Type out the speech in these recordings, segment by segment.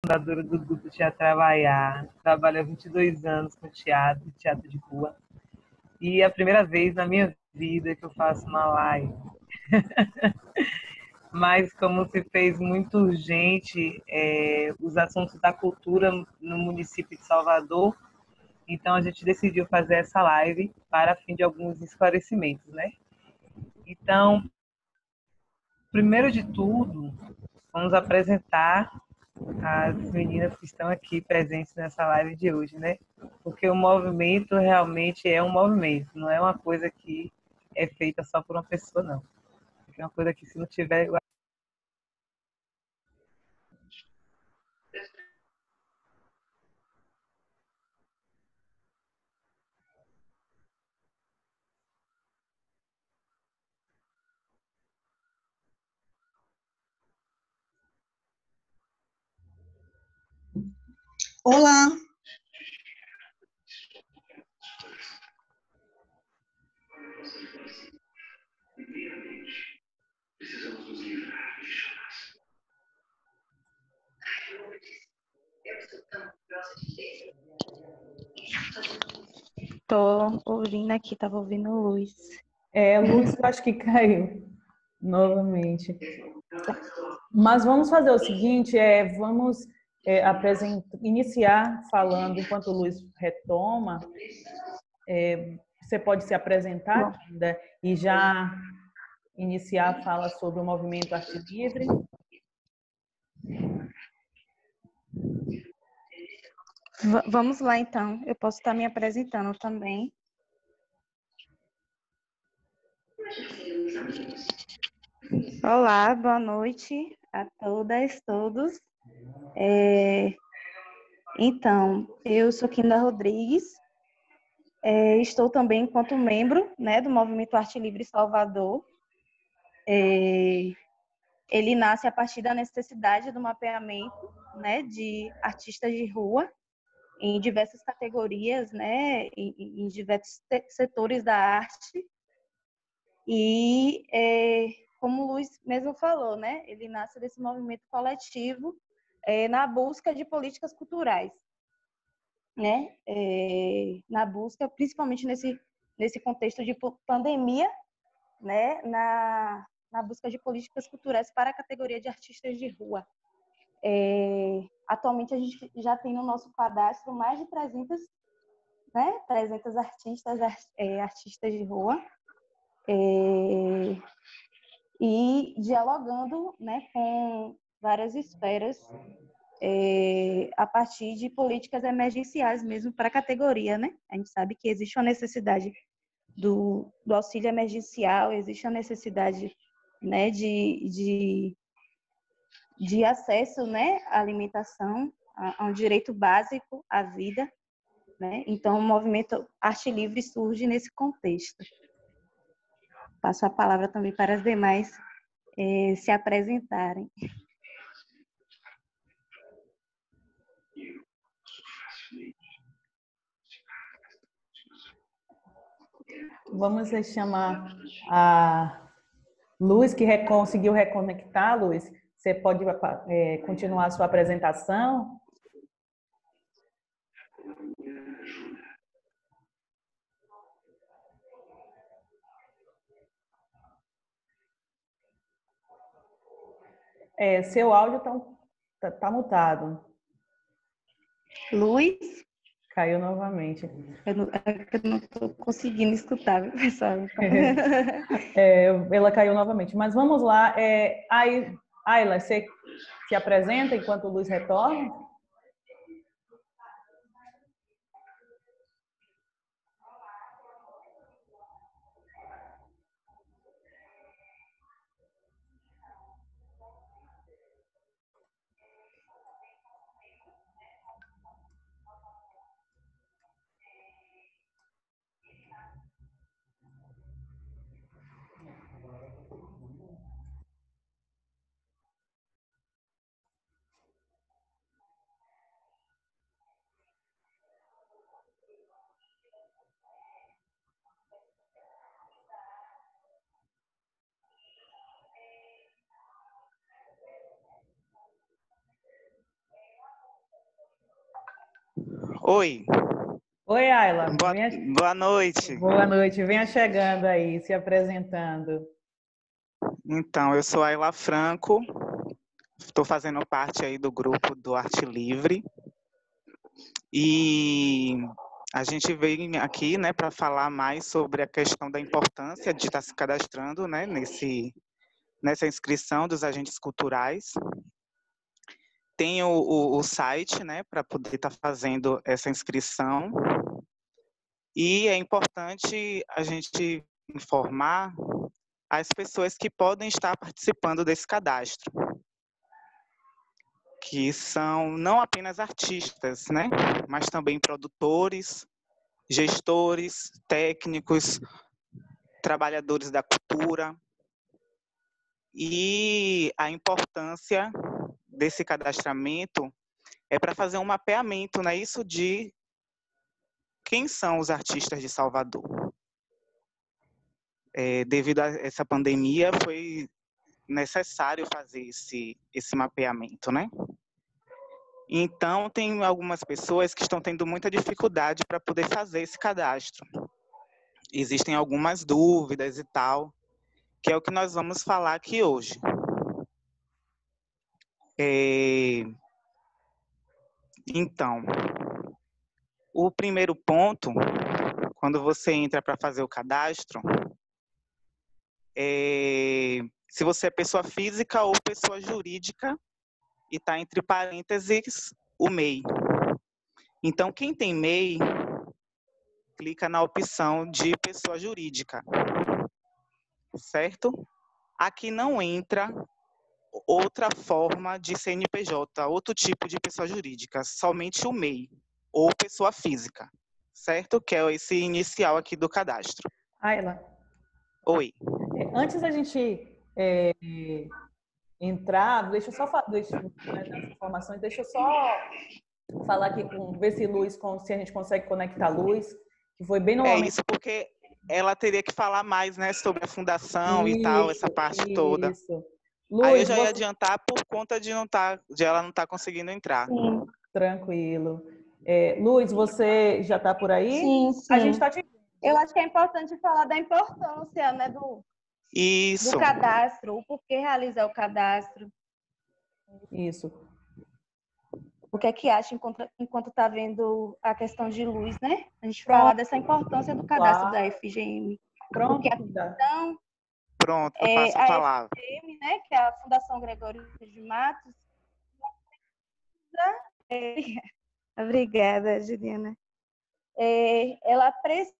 Fundadora do grupo Teatro Trabalhar, trabalho há 22 anos com teatro, teatro de rua. E é a primeira vez na minha vida que eu faço uma live. Mas como se fez muito urgente os assuntos da cultura no município de Salvador, então a gente decidiu fazer essa live para fim de alguns esclarecimentos, né? Então, primeiro de tudo, vamos apresentar as meninas que estão aqui presentes nessa live de hoje, né? Porque o movimento realmente é um movimento, não é uma coisa que é feita só por uma pessoa, não. É uma coisa que se não tiver. Olá! Tô ouvindo aqui, tava ouvindo o Luiz. Lúcio, eu acho que caiu novamente. Mas vamos fazer o seguinte, vamos iniciar falando, enquanto o Luiz retoma, você pode se apresentar, Kinda, e já iniciar a fala sobre o movimento Arte Livre. Vamos lá, então. Eu posso estar me apresentando também. Olá, boa noite a todas, todos. Então, eu sou Kinda Rodrigues, estou também enquanto membro, né, do Movimento Arte Livre Salvador. Ele nasce a partir da necessidade do mapeamento, né, de artistas de rua em diversas categorias, né, em diversos setores da arte. E, como o Luiz mesmo falou, né, ele nasce desse movimento coletivo na busca de políticas culturais, né, na busca, principalmente nesse contexto de pandemia, né, na busca de políticas culturais para a categoria de artistas de rua. Atualmente a gente já tem no nosso cadastro mais de 300 artistas de rua, e dialogando, né, com várias esferas a partir de políticas emergenciais mesmo para a categoria, né? A gente sabe que existe uma necessidade do auxílio emergencial, existe a necessidade, né, de acesso, né, à alimentação, a um direito básico à vida, né? Então, o movimento Arte Livre surge nesse contexto. Passo a palavra também para as demais se apresentarem. Vamos chamar a Luz, que conseguiu reconectar, Luz. Você pode continuar a sua apresentação? Seu áudio tá mutado. Luiz? Caiu novamente. Eu não estou conseguindo escutar, viu, pessoal? Ela caiu novamente. Mas vamos lá. Ayla, você se apresenta enquanto o Luiz retorna? Oi, Oi, Ayla. boa noite. Boa noite. Venha chegando aí, se apresentando. Então, eu sou Ayla Franco, estou fazendo parte aí do grupo do Arte Livre e a gente veio aqui, né, para falar mais sobre a questão da importância de estar se cadastrando, né, nessa inscrição dos agentes culturais. Tem o site, né, para poder estar fazendo essa inscrição. E é importante a gente informar as pessoas que podem estar participando desse cadastro, que são não apenas artistas, né, mas também produtores, gestores, técnicos, trabalhadores da cultura. E a importância desse cadastramento é para fazer um mapeamento, né, isso de quem são os artistas de Salvador. Devido a essa pandemia, foi necessário fazer esse mapeamento, né? Então, tem algumas pessoas que estão tendo muita dificuldade para poder fazer esse cadastro. Existem algumas dúvidas e tal, que é o que nós vamos falar aqui hoje. Então, o primeiro ponto, quando você entra para fazer o cadastro, se você é pessoa física ou pessoa jurídica, e está entre parênteses o MEI. Então, quem tem MEI, clica na opção de pessoa jurídica, certo? Aqui não entra outra forma de CNPJ, outro tipo de pessoa jurídica, somente o MEI, ou pessoa física, certo? Que é esse inicial aqui do cadastro. Ayla. Oi. Antes da gente entrar, deixa eu só nas informações, deixa eu só falar aqui ver se se a gente consegue conectar a Luz, que foi bem no momento. É isso, porque ela teria que falar mais, né, sobre a fundação e tal, essa parte toda. Luz, aí eu já ia adiantar por conta de ela não estar conseguindo entrar. Sim. Tranquilo. Luz, você já está por aí? Sim, sim. A gente está te... Eu acho que é importante falar da importância, né, do cadastro, o porquê realizar o cadastro. Isso. O que é que acha enquanto está vendo a questão de Luz, né? A gente falar dessa importância do cadastro da FGM. Pronto. Porque a fundação, pronto, eu passo a palavra. FGM, né, que é a Fundação Gregório de Matos. Obrigada, Juliana. Ela precisa.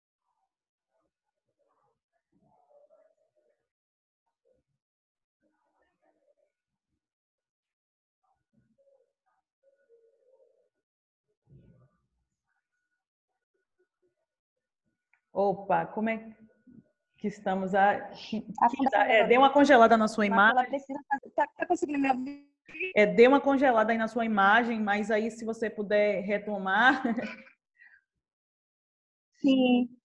Opa, como é que estamos? Deu uma congelada na sua imagem. Ela precisa. Tá conseguindo me ouvir? Deu uma congelada aí na sua imagem, mas aí se você puder retomar. Sim.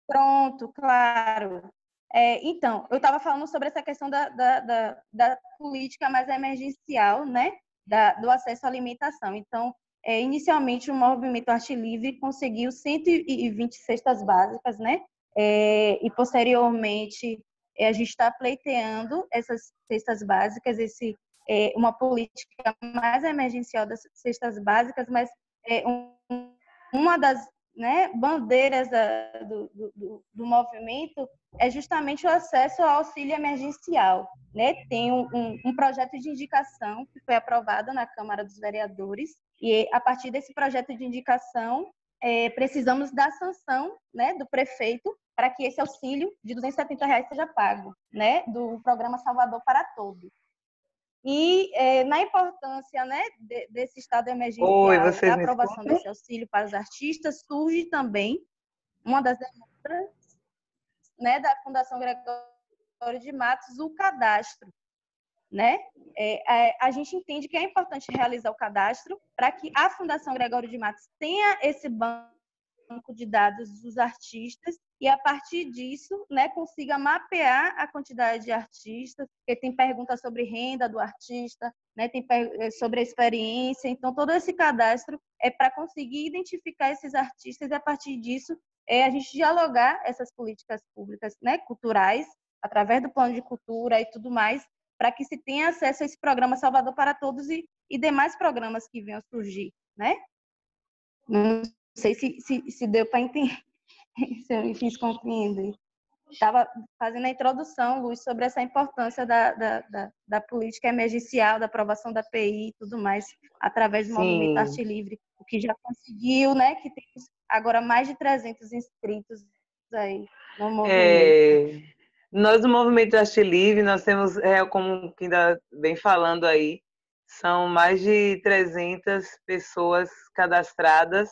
Pronto, claro. Então, eu estava falando sobre essa questão da política mais emergencial, né? Do acesso à alimentação. Então, inicialmente, o Movimento Arte Livre conseguiu 120 cestas básicas, né? E, posteriormente, a gente está pleiteando essas cestas básicas, uma política mais emergencial das cestas básicas, mas uma das, né, bandeiras do movimento é justamente o acesso ao auxílio emergencial, né? Tem um projeto de indicação que foi aprovado na Câmara dos Vereadores e, a partir desse projeto de indicação, precisamos da sanção, né, do prefeito para que esse auxílio de R$270 seja pago, né, do programa Salvador para Todos. E na importância, né, desse estado emergencial, da aprovação desse auxílio para os artistas, surge também uma das demandas, né, da Fundação Gregório de Matos, o cadastro. Né? A gente entende que é importante realizar o cadastro para que a Fundação Gregório de Matos tenha esse banco de dados dos artistas e a partir disso, né, consiga mapear a quantidade de artistas, porque tem perguntas sobre renda do artista, né, tem sobre a experiência, então todo esse cadastro é para conseguir identificar esses artistas e a partir disso a gente dialogar essas políticas públicas, né, culturais, através do plano de cultura e tudo mais, para que se tenha acesso a esse programa Salvador para Todos e demais programas que venham surgir, né? Não sei se deu para entender, se eu me fiz compreender. Estava fazendo a introdução, Luiz, sobre essa importância da política emergencial, da aprovação da PI e tudo mais, através do Movimento Arte Livre, o que já conseguiu, né, que temos agora mais de 300 inscritos aí no movimento. Nós, do Movimento Arte Livre, nós temos, como ainda vem falando aí, são mais de 300 pessoas cadastradas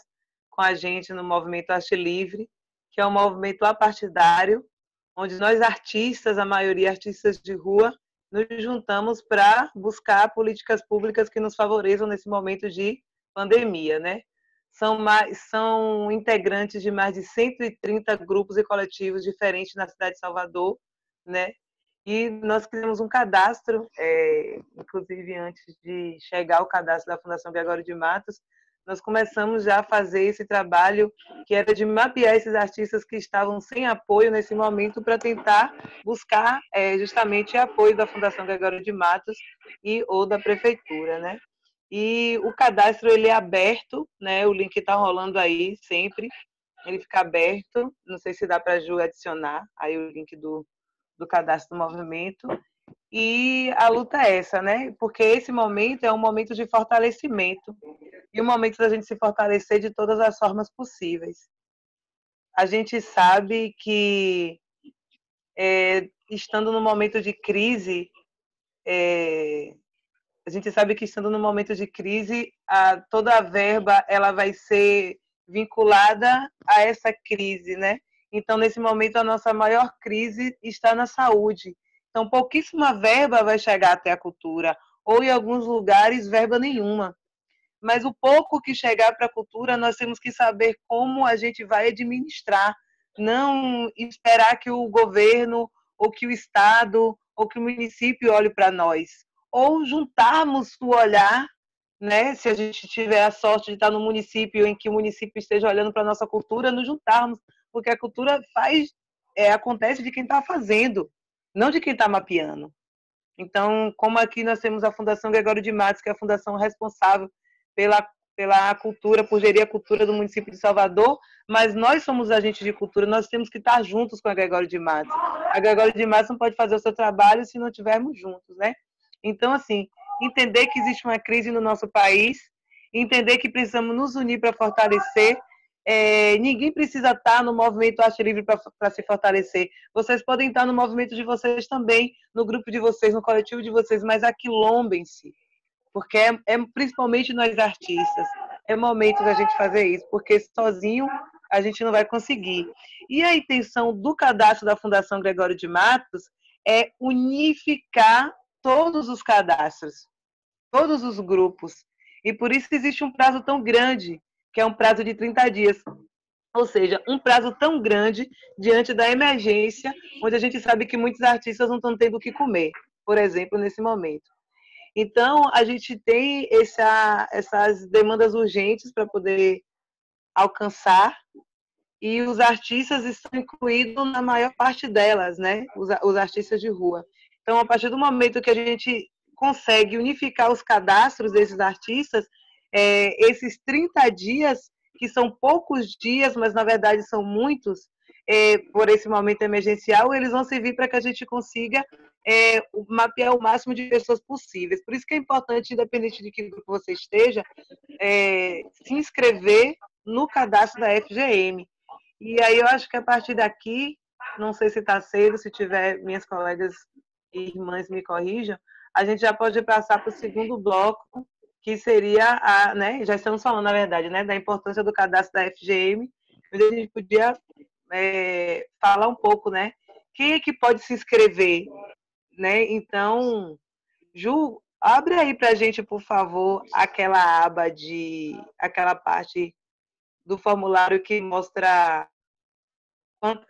com a gente no Movimento Arte Livre, que é um movimento apartidário, onde nós artistas, a maioria artistas de rua, nos juntamos para buscar políticas públicas que nos favoreçam nesse momento de pandemia, né? São integrantes de mais de 130 grupos e coletivos diferentes na cidade de Salvador, né? E nós criamos um cadastro, inclusive antes de chegar ao cadastro da Fundação Gregório de Matos, nós começamos já a fazer esse trabalho que era de mapear esses artistas que estavam sem apoio nesse momento para tentar buscar justamente apoio da Fundação Gregório de Matos ou da Prefeitura, né? E o cadastro ele é aberto, né? O link está rolando aí sempre, ele fica aberto, não sei se dá para a Ju adicionar aí o link do cadastro do movimento. E a luta é essa, né? Porque esse momento é um momento de fortalecimento e um momento da gente se fortalecer de todas as formas possíveis. A gente sabe que, estando no momento de crise, toda a verba ela vai ser vinculada a essa crise, né? Então, nesse momento, a nossa maior crise está na saúde. Então, pouquíssima verba vai chegar até a cultura, ou em alguns lugares, verba nenhuma. Mas o pouco que chegar para a cultura, nós temos que saber como a gente vai administrar, não esperar que o governo, ou que o Estado, ou que o município olhe para nós. Ou juntarmos o olhar, né? Se a gente tiver a sorte de estar no município em que o município esteja olhando para a nossa cultura, nos juntarmos, porque a cultura acontece de quem está fazendo, não de quem está mapeando. Então, como aqui nós temos a Fundação Gregório de Matos, que é a fundação responsável pela cultura, por gerir a cultura do município de Salvador, mas nós somos agentes de cultura, nós temos que estar juntos com a Gregório de Matos. A Gregório de Matos não pode fazer o seu trabalho se não estivermos juntos, né? Então, assim, entender que existe uma crise no nosso país, entender que precisamos nos unir para fortalecer. Ninguém precisa estar no movimento Arte Livre para se fortalecer. Vocês podem estar no movimento de vocês também, no grupo de vocês, no coletivo de vocês, mas aquilombem-se, porque principalmente nós artistas. É momento da gente fazer isso, porque sozinho a gente não vai conseguir. E a intenção do cadastro da Fundação Gregório de Matos é unificar todos os cadastros, todos os grupos. E por isso existe um prazo tão grande, que é um prazo de 30 dias. Ou seja, um prazo tão grande diante da emergência, onde a gente sabe que muitos artistas não estão tendo o que comer, por exemplo, nesse momento. Então, a gente tem essas demandas urgentes para poder alcançar, e os artistas estão incluídos na maior parte delas, né? Os artistas de rua. Então, a partir do momento que a gente consegue unificar os cadastros desses artistas, esses 30 dias, que são poucos dias, mas na verdade são muitos, por esse momento emergencial, eles vão servir para que a gente consiga mapear o máximo de pessoas possíveis. Por isso que é importante, independente de que grupo você esteja, se inscrever no cadastro da FGM. E aí eu acho que a partir daqui, não sei se está cedo, se tiver minhas colegas e irmãs me corrijam, a gente já pode passar para o segundo bloco, que seria né, já estamos falando, na verdade, né, da importância do cadastro da FGM, mas a gente podia falar um pouco, né, quem é que pode se inscrever, né? Então, Ju, abre aí para a gente, por favor, aquela parte do formulário que mostra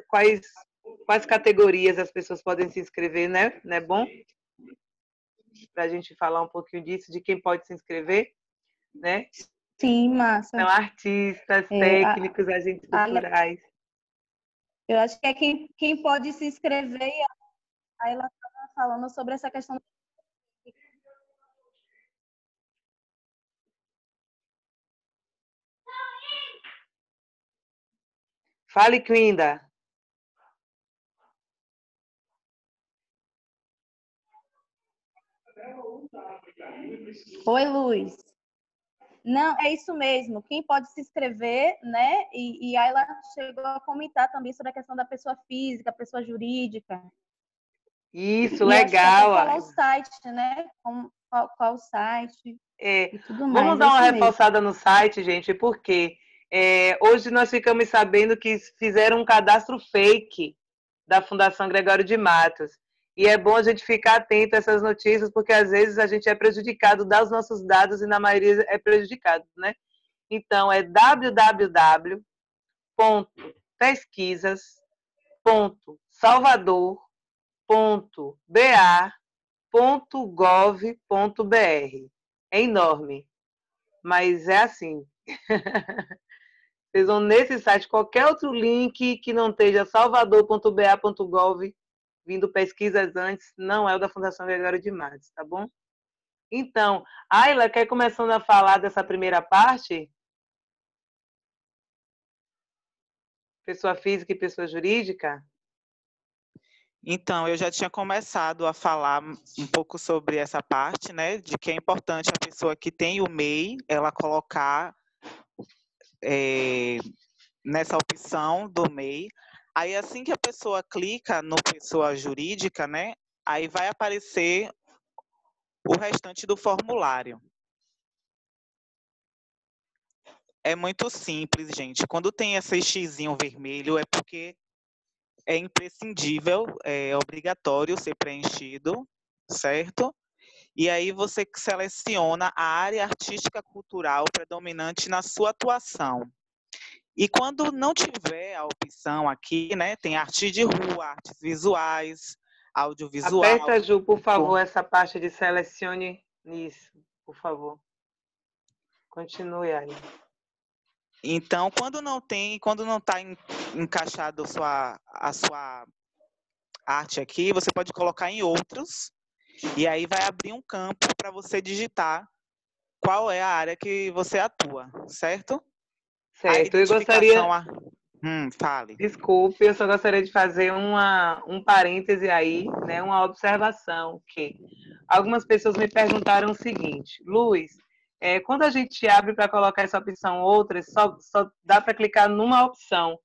quais categorias as pessoas podem se inscrever, né? Não é bom? Para a gente falar um pouquinho disso, de quem pode se inscrever, né? Sim, massa. São artistas, técnicos, agentes culturais. Eu acho que é quem pode se inscrever, e aí ela estava falando sobre essa questão. Fale, Quinda. Oi, Luz. Não, é isso mesmo. Quem pode se inscrever, né? E aí ela chegou a comentar também sobre a questão da pessoa física, pessoa jurídica. Isso, e legal. Acho que até falar o site, né? Qual o site e tudo mais. Vamos dar uma reforçada no site, gente, porque hoje nós ficamos sabendo que fizeram um cadastro fake da Fundação Gregório de Matos. E é bom a gente ficar atento a essas notícias, porque às vezes a gente é prejudicado, dá os nossos dados e na maioria é prejudicado, né? Então, é www.pesquisas.salvador.ba.gov.br. É enorme, mas é assim. Vocês vão nesse site, qualquer outro link que não esteja salvador.ba.gov, vindo pesquisas antes, não é o da Fundação Gregório de Matos, tá bom? Então, Ayla, quer começando a falar dessa primeira parte? Pessoa física e pessoa jurídica? Então, eu já tinha começado a falar um pouco sobre essa parte, né, de que é importante a pessoa que tem o MEI, ela colocar nessa opção do MEI. Aí, assim que a pessoa clica no pessoa jurídica, né, aí vai aparecer o restante do formulário. É muito simples, gente. Quando tem esse xizinho vermelho, é porque é imprescindível, é obrigatório ser preenchido, certo? E aí você seleciona a área artística cultural predominante na sua atuação. E quando não tiver a opção aqui, né, tem arte de rua, artes visuais, audiovisual. Aperta, Ju, por favor, essa parte de selecione nisso, por favor. Continue aí. Então, quando não está encaixado a sua arte aqui, você pode colocar em outros, e aí vai abrir um campo para você digitar qual é a área que você atua, certo? Certo, eu gostaria... Fale. Desculpe, eu só gostaria de fazer um parêntese aí, né, uma observação, que algumas pessoas me perguntaram o seguinte: Luiz, quando a gente abre para colocar essa opção outras, só dá para clicar numa opção.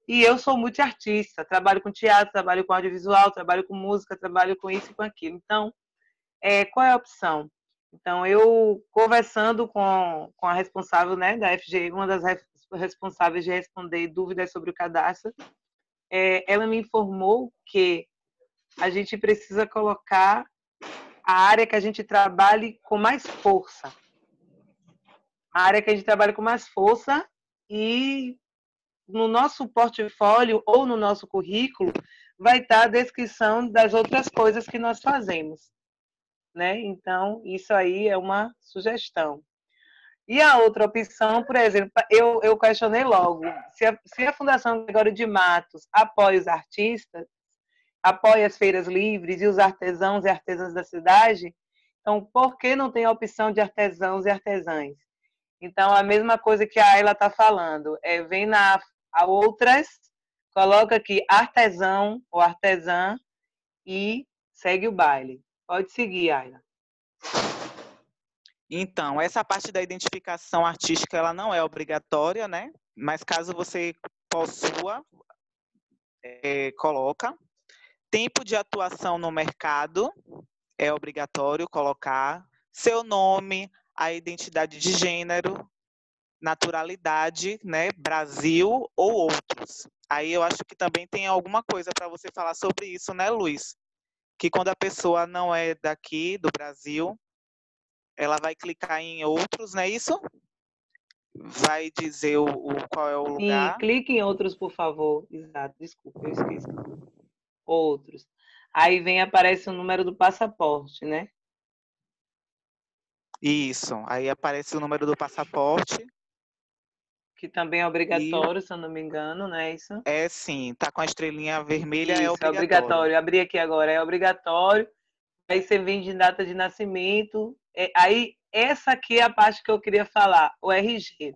E eu sou multiartista, trabalho com teatro, trabalho com audiovisual, trabalho com música, trabalho com isso e com aquilo. Então, qual é a opção? Então, eu conversando com a responsável, né, da FG, uma das responsáveis de responder dúvidas sobre o cadastro, ela me informou que a gente precisa colocar a área que a gente trabalhe com mais força. A área que a gente trabalha com mais força, e no nosso portfólio ou no nosso currículo vai estar a descrição das outras coisas que nós fazemos, né? Então, isso aí é uma sugestão. E a outra opção, por exemplo, eu questionei logo, se a Fundação Gregório de Matos apoia os artistas, apoia as feiras livres e os artesãos e artesãs da cidade, então por que não tem a opção de artesãos e artesãs? Então, a mesma coisa que a Ayla está falando, vem a outras, coloca aqui artesão ou artesã e segue o baile. Pode seguir, Ayla. Então, essa parte da identificação artística, ela não é obrigatória, né? Mas caso você possua, coloca. Tempo de atuação no mercado, é obrigatório colocar. Seu nome, a identidade de gênero, naturalidade, né? Brasil ou outros. Aí eu acho que também tem alguma coisa para você falar sobre isso, né, Luiz? Que quando a pessoa não é daqui, do Brasil, ela vai clicar em outros, não é isso? vai dizer qual é o Sim, lugar. clique em outros, por favor. Exato, desculpa, eu esqueci. Outros. Aí aparece o número do passaporte, né? Isso, aí aparece o número do passaporte. Que também é E obrigatório, se eu não me engano, não é isso? é sim, tá com a estrelinha vermelha, é Isso, é obrigatório. obrigatório. Abri aqui agora, é obrigatório. Aí você vem de data de nascimento. Aí, essa aqui é a parte que eu queria falar, o RG.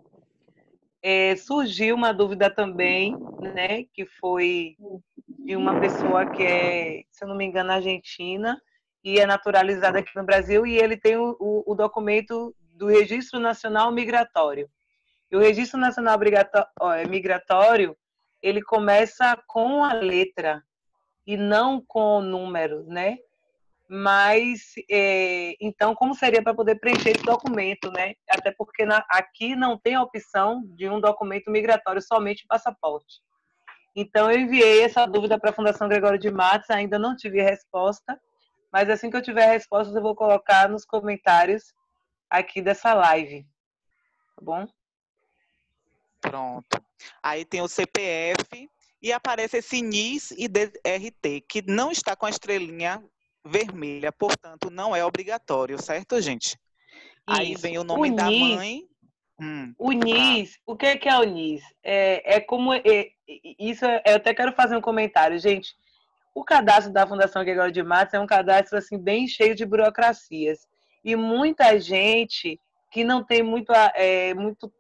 Surgiu uma dúvida também, né, que foi de uma pessoa que é, se eu não me engano, argentina, e é naturalizada aqui no Brasil, e ele tem o documento do Registro Nacional Migratório. E o Registro Nacional Migratório, ele começa com a letra e não com números, né? Mas, então, como seria para poder preencher esse documento, né? Até porque aqui não tem a opção de um documento migratório, somente passaporte. Então, eu enviei essa dúvida para a Fundação Gregório de Matos, ainda não tive resposta, mas assim que eu tiver a resposta, eu vou colocar nos comentários aqui dessa live, tá bom? Pronto. Aí tem o CPF e aparece esse NIS e DRT, que não está com a estrelinha vermelha, portanto, não é obrigatório, certo, gente? Aí Isso. vem o O nome da NIS, mãe. o Fala. NIS, o que é o NIS? Isso eu até quero fazer um comentário, gente. O cadastro da Fundação Gregório de Matos é um cadastro assim bem cheio de burocracias e muita gente que não tem muito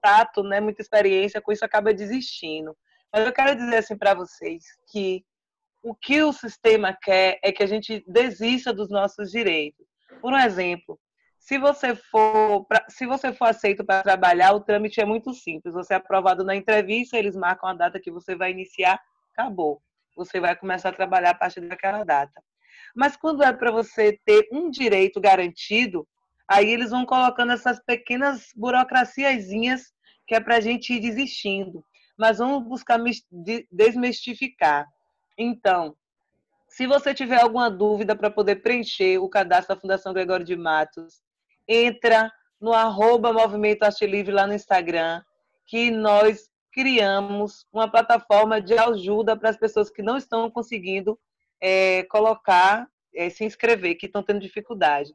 tato, né, muita experiência com isso acaba desistindo. Mas eu quero dizer assim para vocês que o que o sistema quer é que a gente desista dos nossos direitos. Por um exemplo, se você for aceito para trabalhar, o trâmite é muito simples. Você é aprovado na entrevista, eles marcam a data que você vai iniciar, acabou. Você vai começar a trabalhar a partir daquela data. Mas quando é para você ter um direito garantido, aí eles vão colocando essas pequenas burocraciazinhas que é para a gente ir desistindo. Mas vamos buscar desmistificar. Então, se você tiver alguma dúvida para poder preencher o cadastro da Fundação Gregório de Matos, entra no @Movimento Arte Livre lá no Instagram, que nós criamos uma plataforma de ajuda para as pessoas que não estão conseguindo se inscrever, que estão tendo dificuldade.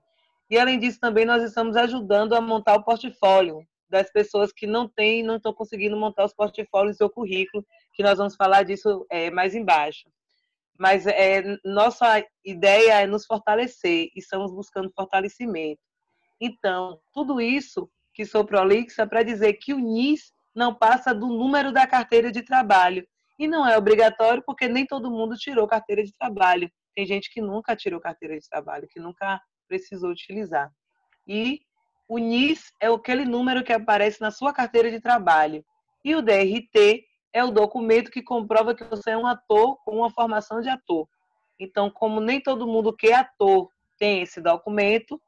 E, além disso, também nós estamos ajudando a montar o portfólio das pessoas que não estão conseguindo montar os portfólios do seu currículo, que nós vamos falar disso mais embaixo. Mas nossa ideia é nos fortalecer e estamos buscando fortalecimento. Então, tudo isso que sou prolixa para dizer que o NIS não passa do número da carteira de trabalho. E não é obrigatório porque nem todo mundo tirou carteira de trabalho. Tem gente que nunca tirou carteira de trabalho, que nunca precisou utilizar. E o NIS é aquele número que aparece na sua carteira de trabalho. E o DRT é o documento que comprova que você é um ator com uma formação de ator. Então, como nem todo mundo que é ator tem esse documento,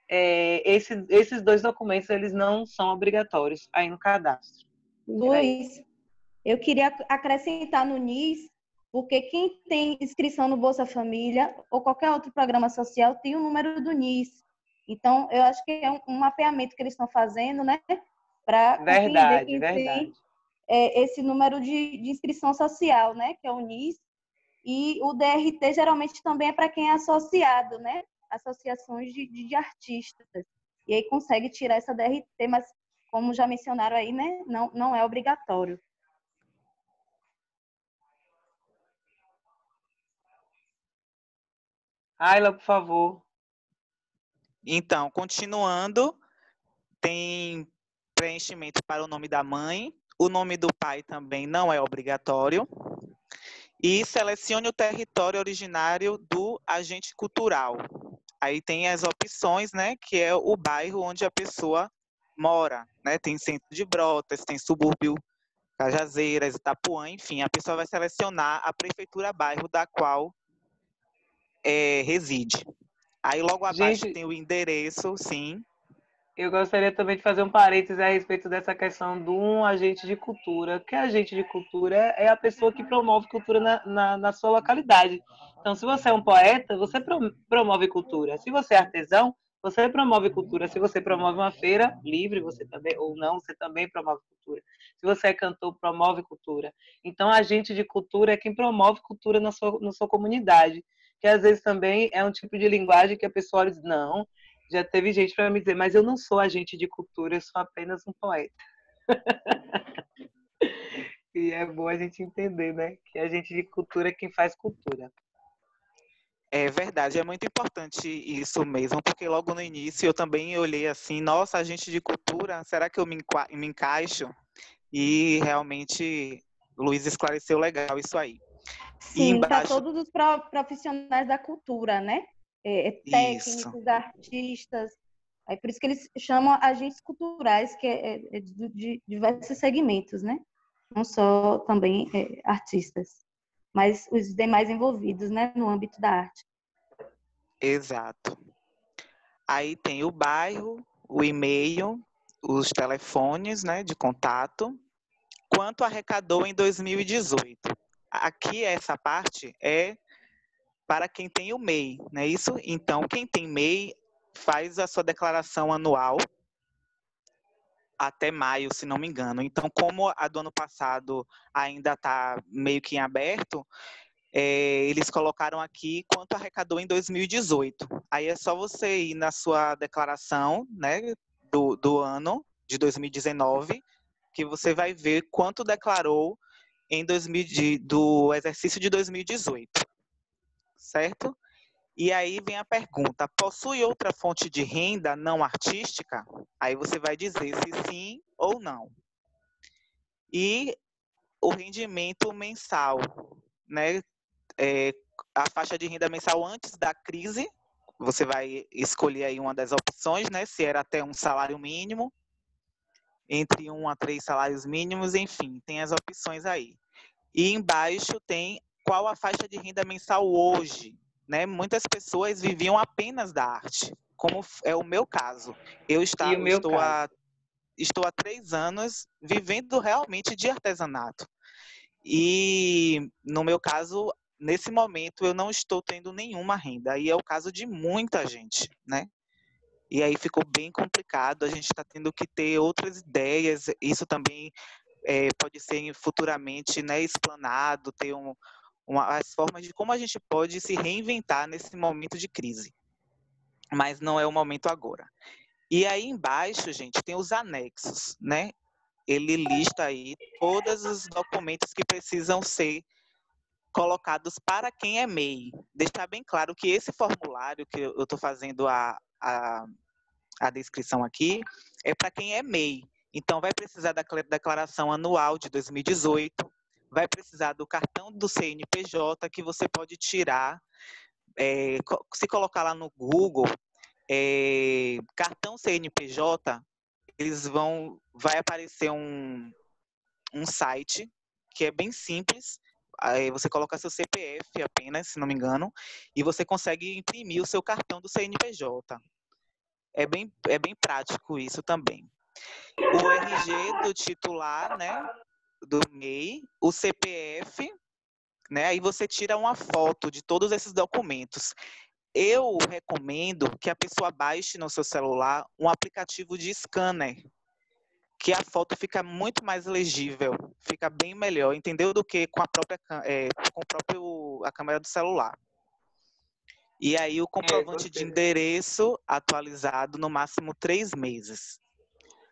esses dois documentos eles não são obrigatórios aí no cadastro. Luiz, eu queria acrescentar no NIS, porque quem tem inscrição no Bolsa Família ou qualquer outro programa social tem o número do NIS. Então, eu acho que é um mapeamento que eles estão fazendo, né? Para compreender quem tem esse número de inscrição social, né? Que é o NIS. E o DRT geralmente também é para quem é associado, né? Associações de artistas. E aí consegue tirar essa DRT, mas como já mencionaram aí, né? Não é obrigatório. Ayla, por favor. Então, continuando, tem preenchimento para o nome da mãe, o nome do pai também não é obrigatório, e selecione o território originário do agente cultural. Aí tem as opções, né, que é o bairro onde a pessoa mora, né? Tem Centro de Brotas, tem subúrbio Cajazeiras, Itapuã, enfim, a pessoa vai selecionar a prefeitura bairro da qual reside. Aí logo abaixo Gente, tem o endereço, sim. eu gostaria também de fazer um parêntese a respeito dessa questão de um agente de cultura. Que agente de cultura é a pessoa que promove cultura na sua localidade. Então, se você é um poeta, você promove cultura. Se você é artesão, Você promove cultura. Se você promove uma feira livre, você também, ou não, você também promove cultura. Se você é cantor, promove cultura. Então, agente de cultura é quem promove cultura na sua comunidade. Que às vezes também é um tipo de linguagem que a pessoa diz, não, já teve gente para me dizer, mas eu não sou agente de cultura, eu sou apenas um poeta. E é bom a gente entender, né? Que agente de cultura é quem faz cultura. É verdade, é muito importante isso mesmo, porque logo no início eu também olhei assim, nossa, agente de cultura, será que eu me encaixo? E realmente o Luiz esclareceu legal isso aí. E Sim, para embaixo, todos os profissionais da cultura, né? isso, Técnicos, artistas. Aí por isso que eles chamam agentes culturais, que é de diversos segmentos, né? Não só também artistas, mas os demais envolvidos, né, no âmbito da arte. exato. Aí tem o bairro, o e-mail, os telefones, né, de contato. Quanto arrecadou em 2018? Aqui essa parte é para quem tem o MEI, não é isso? Então, quem tem MEI faz a sua declaração anual até maio, se não me engano. Então, como a do ano passado ainda está meio que em aberto, eles colocaram aqui quanto arrecadou em 2018. Aí é só você ir na sua declaração, né, do ano de 2019, que você vai ver quanto declarou do exercício de 2018, certo? E aí vem a pergunta: possui outra fonte de renda não artística? Aí você vai dizer se sim ou não. E o rendimento mensal, né? A faixa de renda mensal antes da crise, você vai escolher aí uma das opções, né? Se era até um salário mínimo, entre 1 a 3 salários mínimos, enfim, tem as opções aí. E embaixo tem qual a faixa de renda mensal hoje, né? Muitas pessoas viviam apenas da arte, como é o meu caso. Eu E o meu estou caso. há 3 anos vivendo realmente de artesanato. E, no meu caso, nesse momento, eu não estou tendo nenhuma renda. E é o caso de muita gente, né? E aí ficou bem complicado, a gente está tendo que ter outras ideias. Isso também pode ser futuramente, né, explanado, ter as formas de como a gente pode se reinventar nesse momento de crise. Mas não é o momento agora. E aí embaixo, gente, tem os anexos, né? Ele lista aí todos os documentos que precisam ser colocados para quem é MEI. Deixar bem claro que esse formulário que eu estou fazendo a descrição aqui é para quem é MEI. Então, vai precisar da declaração anual de 2018, vai precisar do cartão do CNPJ, que você pode tirar, se colocar lá no Google, cartão CNPJ, vai aparecer um site que é bem simples. Aí você coloca seu CPF apenas, se não me engano, e você consegue imprimir o seu cartão do CNPJ. É bem prático isso também. O RG do titular, né, do MEI, o CPF, né, aí você tira uma foto de todos esses documentos. Eu recomendo que a pessoa baixe no seu celular um aplicativo de scanner, que a foto fica muito mais legível, fica bem melhor, entendeu? Do que com a câmera do celular. E aí o comprovante de endereço atualizado no máximo 3 meses.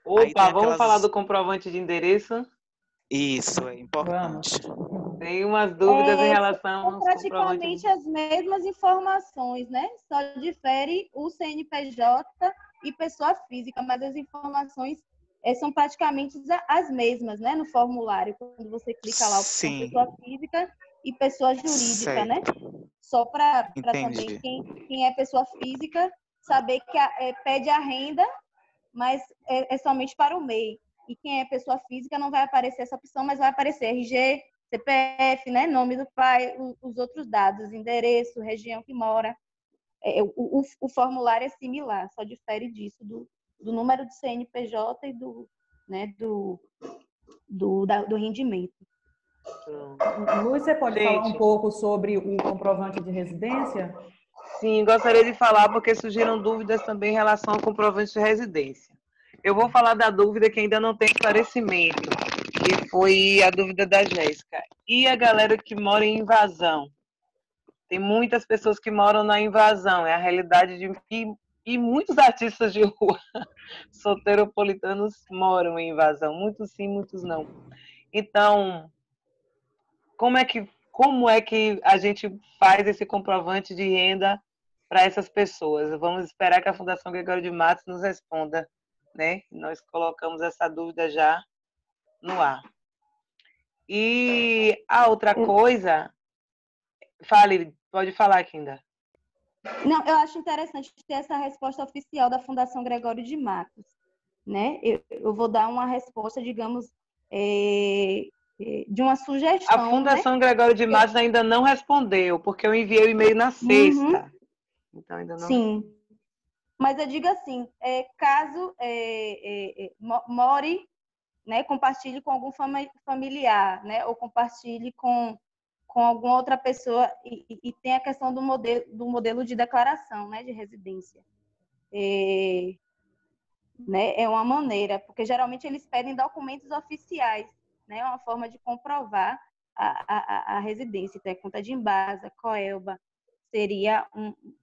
Opa, vamos falar do comprovante de endereço? Isso, é importante. Vamos. Tem umas dúvidas em relação São aos comprovantes. praticamente as mesmas informações, né? Só difere o CNPJ e pessoa física, mas as informações são praticamente as mesmas, né? No formulário, quando você clica lá, a opção Sim, pessoa física e pessoa jurídica, né? certo. Só para também Entendi. quem é pessoa física saber que pede a renda, mas é somente para o MEI. E quem é pessoa física não vai aparecer essa opção, mas vai aparecer RG, CPF, né, nome do pai, os outros dados, endereço, região que mora. O formulário é similar, só difere disso, do número do CNPJ e do rendimento. Luiz, você pode falar um Gente, pouco sobre o comprovante de residência? Sim, gostaria de falar porque surgiram dúvidas também em relação ao comprovante de residência. Eu vou falar da dúvida que ainda não tem esclarecimento, que foi a dúvida da Jéssica. E a galera que mora em invasão? Tem muitas pessoas que moram na invasão, é a realidade de e muitos artistas de rua soteropolitanos moram em invasão, muitos sim, muitos não. Então, como é que a gente faz esse comprovante de renda para essas pessoas? Vamos esperar que a Fundação Gregório de Matos nos responda, né? Nós colocamos essa dúvida já no ar. E a outra coisa, fale, pode falar, Kinda. Não, eu acho interessante ter essa resposta oficial da Fundação Gregório de Matos, né? Eu vou dar uma resposta, digamos, de uma sugestão. A Fundação, né? Gregório de Matos ainda não respondeu, porque eu enviei o e-mail na sexta. Então ainda não. Sim. Respondeu. Mas eu digo assim, caso more, né, compartilhe com algum familiar, né, ou compartilhe com alguma outra pessoa e tem a questão do modelo de declaração, né, de residência. Né, é uma maneira, porque geralmente eles pedem documentos oficiais, né, uma forma de comprovar a residência, então é conta de Embasa, Coelba, seria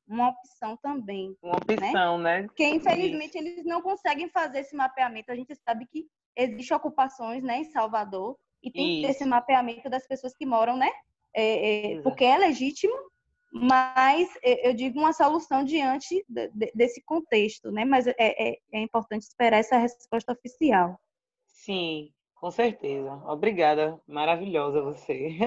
uma opção também. Uma opção, né? Porque, infelizmente, eles não conseguem fazer esse mapeamento. A gente sabe que existem ocupações, né, em Salvador, e tem que ter esse mapeamento das pessoas que moram, né? Porque é legítimo, mas eu digo uma solução diante desse contexto, né? Mas é importante esperar essa resposta oficial. Sim, com certeza. Obrigada, maravilhosa você.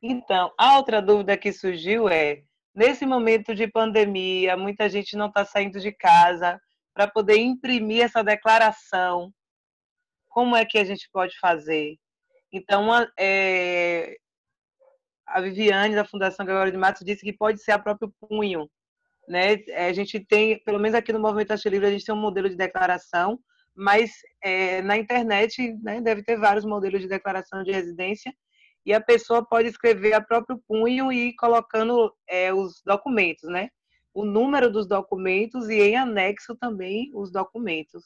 Então, a outra dúvida que surgiu é, nesse momento de pandemia, muita gente não está saindo de casa para poder imprimir essa declaração. Como é que a gente pode fazer? Então, a Viviane, da Fundação Gregório de Matos, disse que pode ser a próprio punho. Né? A gente tem, pelo menos aqui no Movimento Arte Livre, a gente tem um modelo de declaração, mas na internet, né, deve ter vários modelos de declaração de residência, e a pessoa pode escrever a próprio punho e ir colocando os documentos, né? O número dos documentos e em anexo também os documentos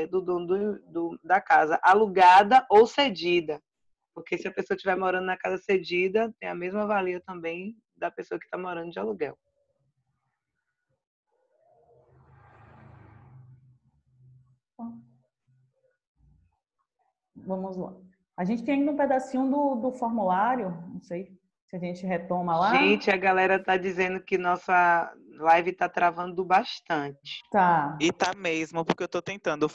do dono da casa, alugada ou cedida. Porque se a pessoa estiver morando na casa cedida, tem a mesma valia também da pessoa que está morando de aluguel. Vamos lá. A gente tem ainda um pedacinho do formulário, não sei se a gente retoma lá. Gente, a galera tá dizendo que nossa live tá travando bastante. Tá. E tá mesmo, porque eu tô tentando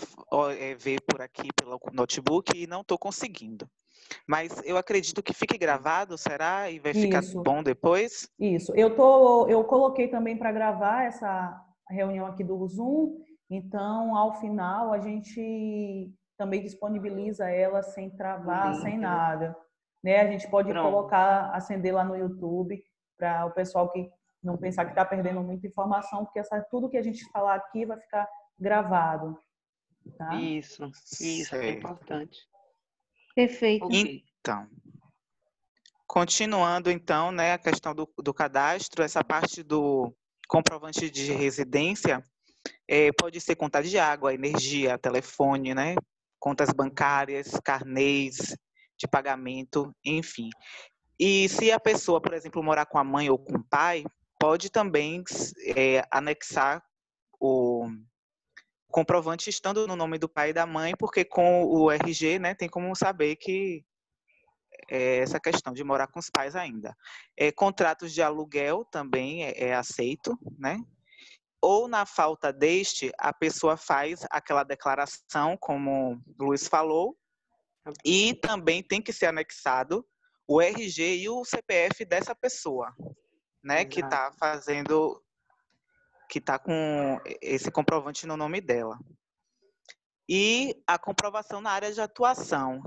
ver por aqui pelo notebook e não tô conseguindo. Mas eu acredito que fique gravado, será? E vai ficar bom depois? Isso. Eu coloquei também para gravar essa reunião aqui do Zoom, então ao final a gente também disponibiliza ela sem travar, sem nada. Né? A gente pode colocar, acender lá no YouTube para o pessoal que não pensar que está perdendo muita informação, porque tudo que a gente falar aqui vai ficar gravado. Tá? Isso é importante. Perfeito. Então, continuando então, né, a questão do cadastro, essa parte do comprovante de residência pode ser conta de água, energia, telefone, né, contas bancárias, carnês de pagamento, enfim. E se a pessoa, por exemplo, morar com a mãe ou com o pai, pode também anexar o comprovante estando no nome do pai e da mãe, porque com o RG, né, tem como saber que essa questão de morar com os pais ainda. Contratos de aluguel também é aceito, né? Ou na falta deste, a pessoa faz aquela declaração, como o Luiz falou, e também tem que ser anexado o RG e o CPF dessa pessoa, né? Que está fazendo, que está com esse comprovante no nome dela. E a comprovação na área de atuação,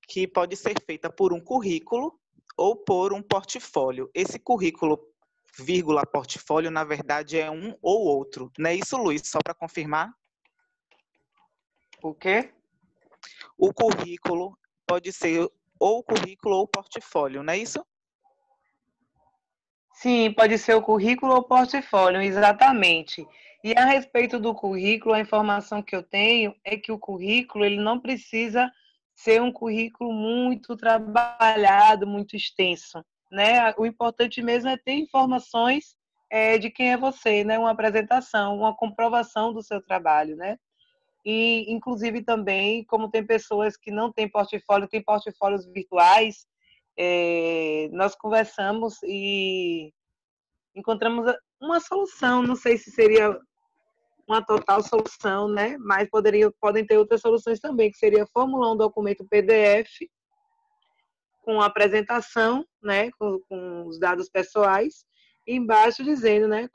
que pode ser feita por um currículo ou por um portfólio. Esse currículo, vírgula, portfólio, na verdade, é um ou outro. Não é isso, Luiz? Só para confirmar. O quê? O currículo pode ser ou currículo ou portfólio, não é isso? Sim, pode ser o currículo ou o portfólio, exatamente. E a respeito do currículo, a informação que eu tenho é que o currículo ele não precisa ser um currículo muito trabalhado, muito extenso, né? O importante mesmo é ter informações de quem é você, né? Uma apresentação, uma comprovação do seu trabalho, né? E, inclusive, também, como tem pessoas que não têm portfólio, têm portfólios virtuais, nós conversamos e encontramos uma solução, não sei se seria uma total solução, né? Mas podem ter outras soluções também, que seria formular um documento PDF com a apresentação, né? Com os dados pessoais, e embaixo dizendo, né?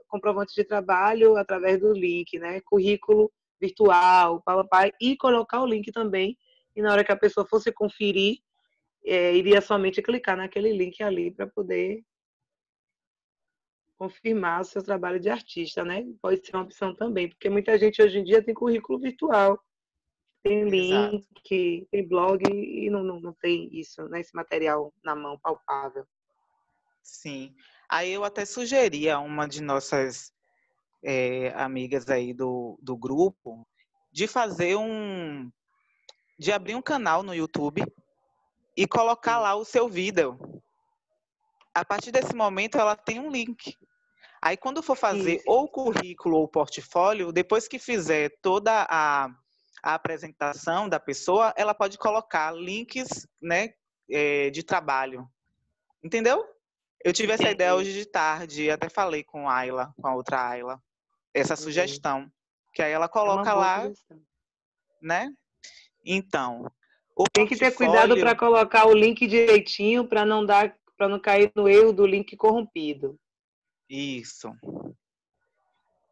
Comprovante de trabalho através do link, né? Currículo virtual, papai, e colocar o link também. E na hora que a pessoa fosse conferir, iria somente clicar naquele link ali para poder confirmar o seu trabalho de artista, né? Pode ser uma opção também, porque muita gente hoje em dia tem currículo virtual, tem Exato. link, tem blog e não tem isso, né? Esse material na mão palpável. Sim. Aí eu até sugeri a uma de nossas amigas aí do grupo de de abrir um canal no YouTube e colocar lá o seu vídeo. A partir desse momento ela tem um link. Aí quando for fazer Isso. ou o currículo ou o portfólio, depois que fizer toda a apresentação da pessoa, ela pode colocar links, né, de trabalho. Entendeu? Eu tive essa ideia Entendi. hoje de tarde, até falei com a Ayla, com a outra Ayla, essa sugestão. Que aí ela É uma coloca boa lá, sugestão. né? Então, o Tem que ter cuidado para portfólio, colocar o link direitinho para não cair no erro do link corrompido. isso.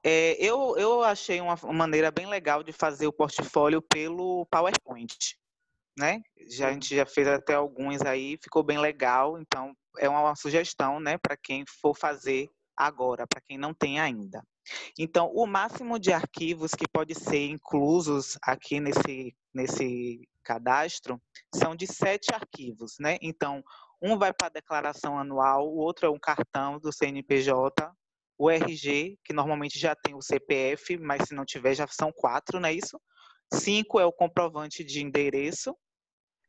Eu achei uma maneira bem legal de fazer o portfólio pelo PowerPoint, né? A gente já fez até alguns aí, ficou bem legal, então é uma sugestão, né, para quem for fazer agora, para quem não tem ainda. Então, o máximo de arquivos que pode ser inclusos aqui nesse cadastro são de 7 arquivos, né? Então, um vai para a declaração anual, o outro é um cartão do CNPJ, o RG, que normalmente já tem o CPF, mas se não tiver já são 4, não é isso? 5 é o comprovante de endereço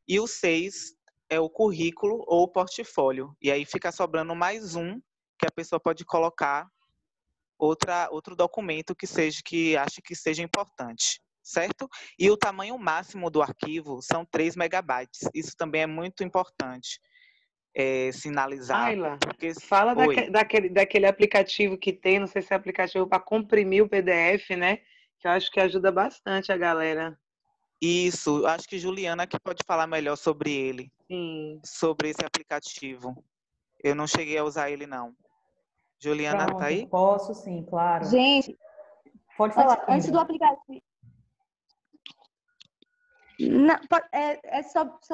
e o 6 é o currículo ou o portfólio. E aí fica sobrando mais um que a pessoa pode colocar outro documento que ache que seja importante, certo? E o tamanho máximo do arquivo são 3 megabytes. Isso também é muito importante sinalizar. Ayla, Porque, fala oi, daquele aplicativo que tem, não sei se é aplicativo para comprimir o PDF, né? Que eu acho que ajuda bastante a galera. isso, acho que Juliana que pode falar melhor sobre ele, Sim. sobre esse aplicativo. Eu não cheguei a usar ele, não. Juliana, tá Pronto, aí? posso sim, claro. Gente, Pode falar, antes do Kendra. aplicativo. Não,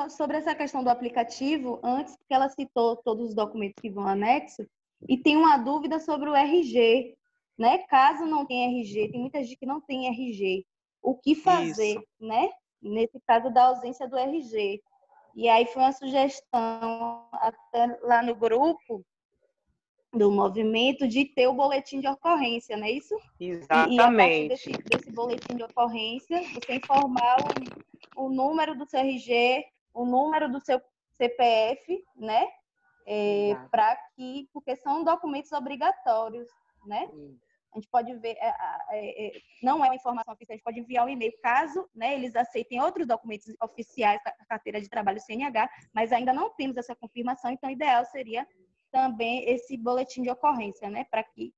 sobre essa questão do aplicativo, antes que ela citou todos os documentos que vão anexo, e tem uma dúvida sobre o RG, né? Caso não tenha RG, tem muita gente que não tem RG. O que Isso. fazer, né? Nesse caso da ausência do RG. E aí foi uma sugestão até lá no grupo do movimento de ter o boletim de ocorrência, não é isso? E a partir Exatamente. desse boletim de ocorrência, você informar o número do seu RG, o número do seu CPF, né? Porque são documentos obrigatórios, né? A gente pode ver, não é uma informação oficial, a gente pode enviar um e-mail, caso, né, eles aceitem outros documentos oficiais da carteira de trabalho CNH, mas ainda não temos essa confirmação, então o ideal seria também esse boletim de ocorrência, né, para que,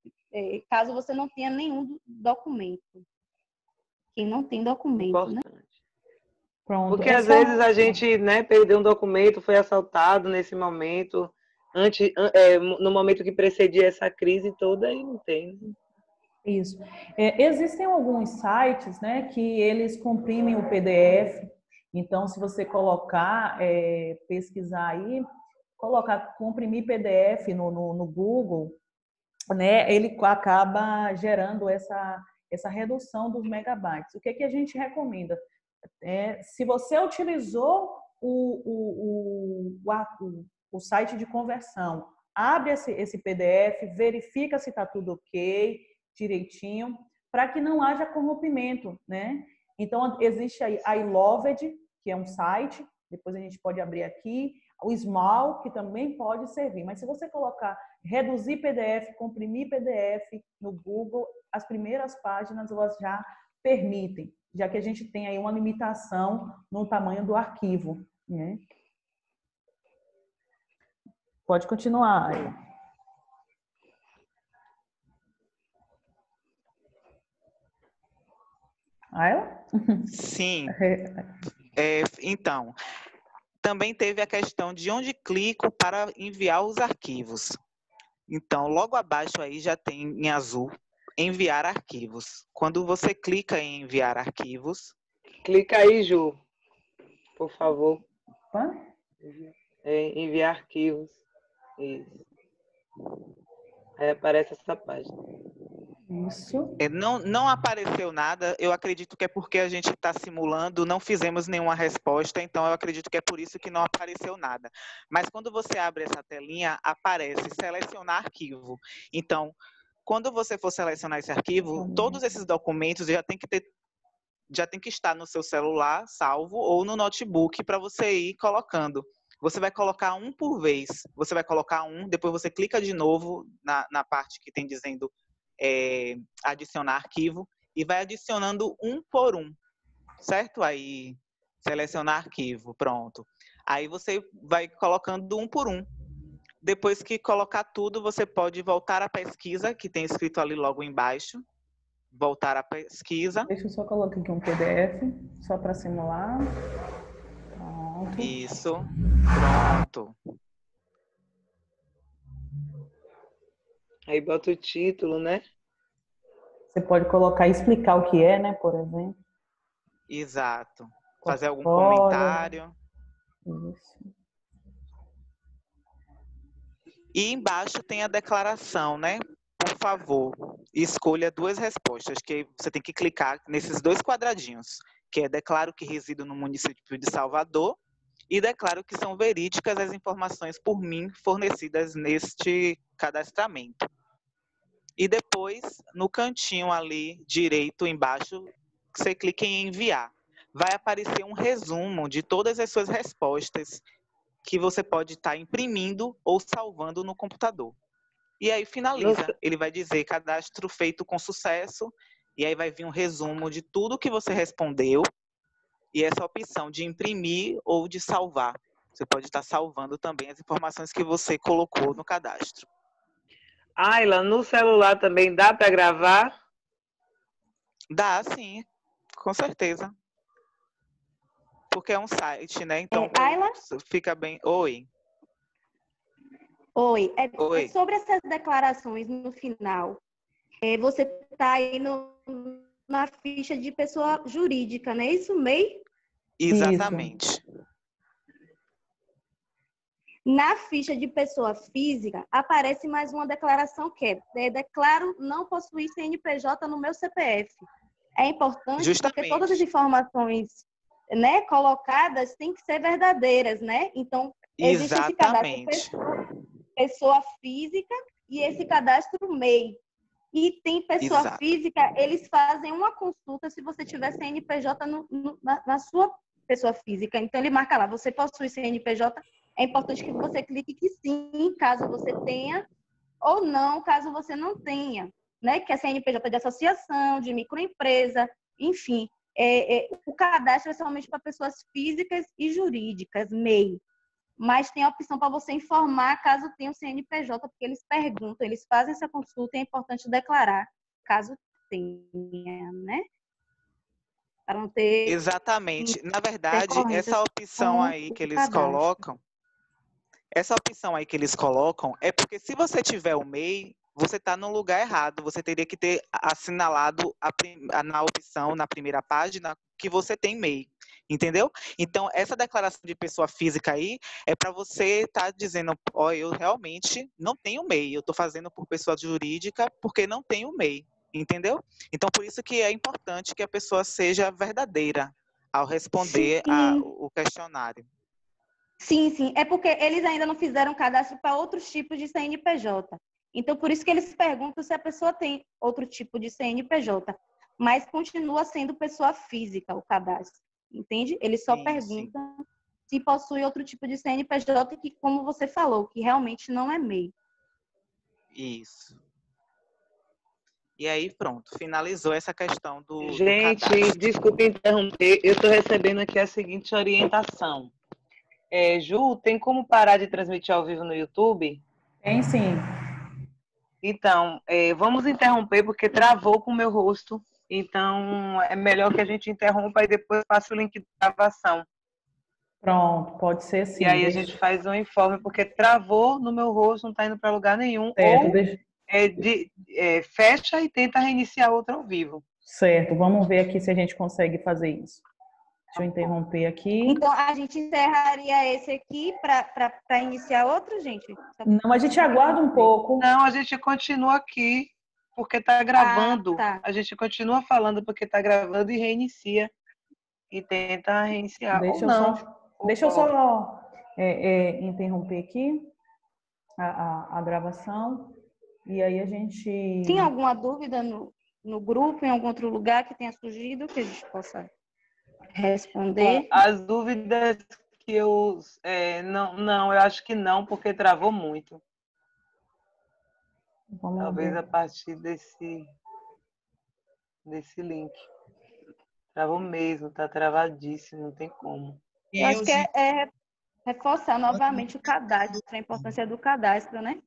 caso você não tenha nenhum documento. Quem não tem documento, né? Importante. Pronto. Porque às vezes a gente, né, perdeu um documento, foi assaltado nesse momento, no momento que precedia essa crise toda, e não tem. Isso. Existem alguns sites, né, que eles comprimem o PDF. Então, se você colocar, pesquisar aí, colocar comprimir PDF no Google, né, ele acaba gerando essa redução dos megabytes. O que que a gente recomenda? Se você utilizou o site de conversão abre esse PDF, verifica se está tudo ok, direitinho, para que não haja corrompimento, né? Então, existe a iLoved, que é um site, depois a gente pode abrir aqui, o Small, que também pode servir. Mas se você colocar reduzir PDF, comprimir PDF no Google, as primeiras páginas elas já permitem, já que a gente tem aí uma limitação no tamanho do arquivo, né? Pode continuar. Ayla? Sim. Então, também teve a questão de onde clico para enviar os arquivos. Então, logo abaixo aí já tem em azul, enviar arquivos. Quando você clica em enviar arquivos... Clica aí, Ju, por favor. Opa. Enviar arquivos. Isso. Aí aparece essa página. Isso. Não apareceu nada, eu acredito que é porque a gente está simulando, não fizemos nenhuma resposta, então eu acredito que é por isso que não apareceu nada. Mas quando você abre essa telinha, aparece selecionar arquivo. Então, quando você for selecionar esse arquivo, todos esses documentos já tem que estar no seu celular, salvo, ou no notebook, para você ir colocando. Você vai colocar um por vez. Você vai colocar um, depois você clica de novo na parte que tem dizendo adicionar arquivo, e vai adicionando um por um, certo? Aí, selecionar arquivo, pronto. Aí você vai colocando um por um. Depois que colocar tudo, você pode voltar à pesquisa, que tem escrito ali logo embaixo. Voltar à pesquisa. Deixa eu só colocar aqui um PDF, só para simular. Pronto. Isso. Pronto. Aí bota o título, né? Você pode colocar e explicar o que é, né, por exemplo. Exato. Fazer algum Portfólio. comentário. Isso. E embaixo tem a declaração, né? Por favor, escolha 2 respostas, que você tem que clicar nesses 2 quadradinhos, que é declaro que resido no município de Salvador e declaro que são verídicas as informações por mim fornecidas neste cadastramento. E depois, no cantinho ali direito embaixo, você clica em enviar. Vai aparecer um resumo de todas as suas respostas que você pode estar imprimindo ou salvando no computador. E aí finaliza. Ele vai dizer cadastro feito com sucesso, e aí vai vir um resumo de tudo que você respondeu, e essa opção de imprimir ou de salvar. Você pode estar salvando também as informações que você colocou no cadastro. Ayla, no celular também dá para gravar? Dá, sim, com certeza. Porque é um site, né? Então, Ayla? fica bem... Oi. Oi. Oi. Sobre essas declarações no final, você está aí na ficha de pessoa jurídica, não é isso, MEI? Exatamente. Isso. Na ficha de pessoa física, aparece mais uma declaração que é declaro não possuir CNPJ no meu CPF. É importante Justamente. Porque todas as informações, né, colocadas têm que ser verdadeiras, né? Então, existe esse cadastro pessoa física e esse cadastro MEI. E tem pessoa Exato. física, eles fazem uma consulta se você tiver CNPJ na sua pessoa física. Então, ele marca lá, você possui CNPJ, é importante que você clique que sim, caso você tenha, ou não, caso você não tenha, né? Que é CNPJ de associação, de microempresa, enfim. O cadastro é somente para pessoas físicas e jurídicas, MEI. Mas tem a opção para você informar caso tenha o CNPJ, porque eles perguntam, eles fazem essa consulta e é importante declarar caso tenha, né? Para não ter... Exatamente. Na verdade, essa opção aí que eles colocam, é porque se você tiver o MEI, você está no lugar errado. Você teria que ter assinalado na opção, na primeira página, que você tem MEI. Entendeu? Então, essa declaração de pessoa física aí é para você estar dizendo, eu realmente não tenho MEI, eu estou fazendo por pessoa jurídica porque não tenho MEI, entendeu? Então, por isso que é importante que a pessoa seja verdadeira ao responder o questionário. Sim, sim. É porque eles ainda não fizeram cadastro para outros tipos de CNPJ. Então, por isso que eles perguntam se a pessoa tem outro tipo de CNPJ. Mas continua sendo pessoa física o cadastro, entende? Eles só Sim. perguntam se possui outro tipo de CNPJ que, como você falou, que realmente não é MEI. Isso. E aí, pronto, finalizou essa questão do Gente, cadastro. desculpe interromper, eu estou recebendo aqui a seguinte orientação. Ju, tem como parar de transmitir ao vivo no YouTube? Tem sim. Então, vamos interromper porque travou com o meu rosto. Então, é melhor que a gente interrompa e depois passe o link de gravação. Pronto, pode ser E sim. aí a gente faz um informe, porque travou no meu rosto, não está indo para lugar nenhum. Certo, Ou fecha e tenta reiniciar outro ao vivo. certo, vamos ver aqui se a gente consegue fazer isso. Deixa eu interromper aqui. Então, a gente encerraria esse aqui para iniciar outro, gente? Não, a gente aguarda um pouco. Não, a gente continua aqui porque está gravando. Tá. A gente continua falando porque está gravando e reinicia. E tenta reiniciar. Deixa Ou não. deixa eu só interromper aqui a gravação. E aí a gente... Tem alguma dúvida no grupo, em algum outro lugar que tenha surgido, que a gente possa responder? Bom, as dúvidas que eu... não, eu acho que não, porque travou muito. Vamos Talvez ver. a partir desse link. Travou mesmo, tá travadíssimo, não tem como. Eu acho que é reforçar novamente o cadastro, a importância do cadastro, né?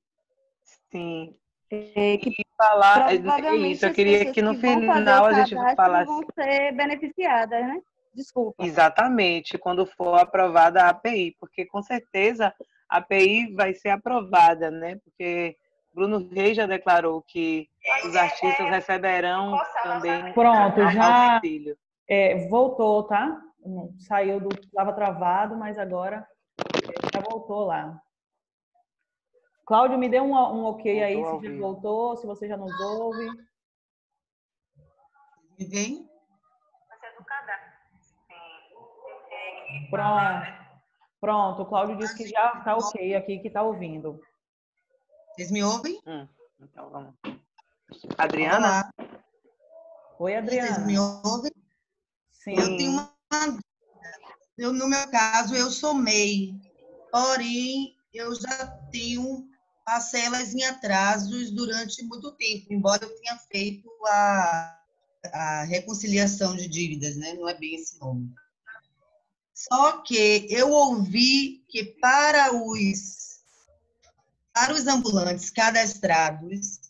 Sim. Que Falar, provavelmente isso, eu as queria pessoas que no que vão fazer o final a gente cadastro falasse vão ser beneficiadas, né? Desculpa. exatamente quando for aprovada a API, porque com certeza a API vai ser aprovada, né? Porque Bruno Reis já declarou que os artistas receberão também Pronto, já auxílio. voltou, tá? Saiu do... Estava travado, mas agora já voltou lá. Cláudio, me dê um ok aí, Voltou ao se já vivo. voltou, se você já nos ouve. Me vem? Pronto, o Cláudio disse que já está ok aqui, que está ouvindo. Vocês me ouvem? Então vamos. Adriana? Olá. Oi, Vocês me Adriana. ouvem? Sim. Eu tenho uma... no meu caso, eu sou MEI, porém, eu já tenho parcelas em atrasos durante muito tempo, embora eu tenha feito a reconciliação de dívidas, né? Não é bem esse nome. Só que eu ouvi que para os ambulantes cadastrados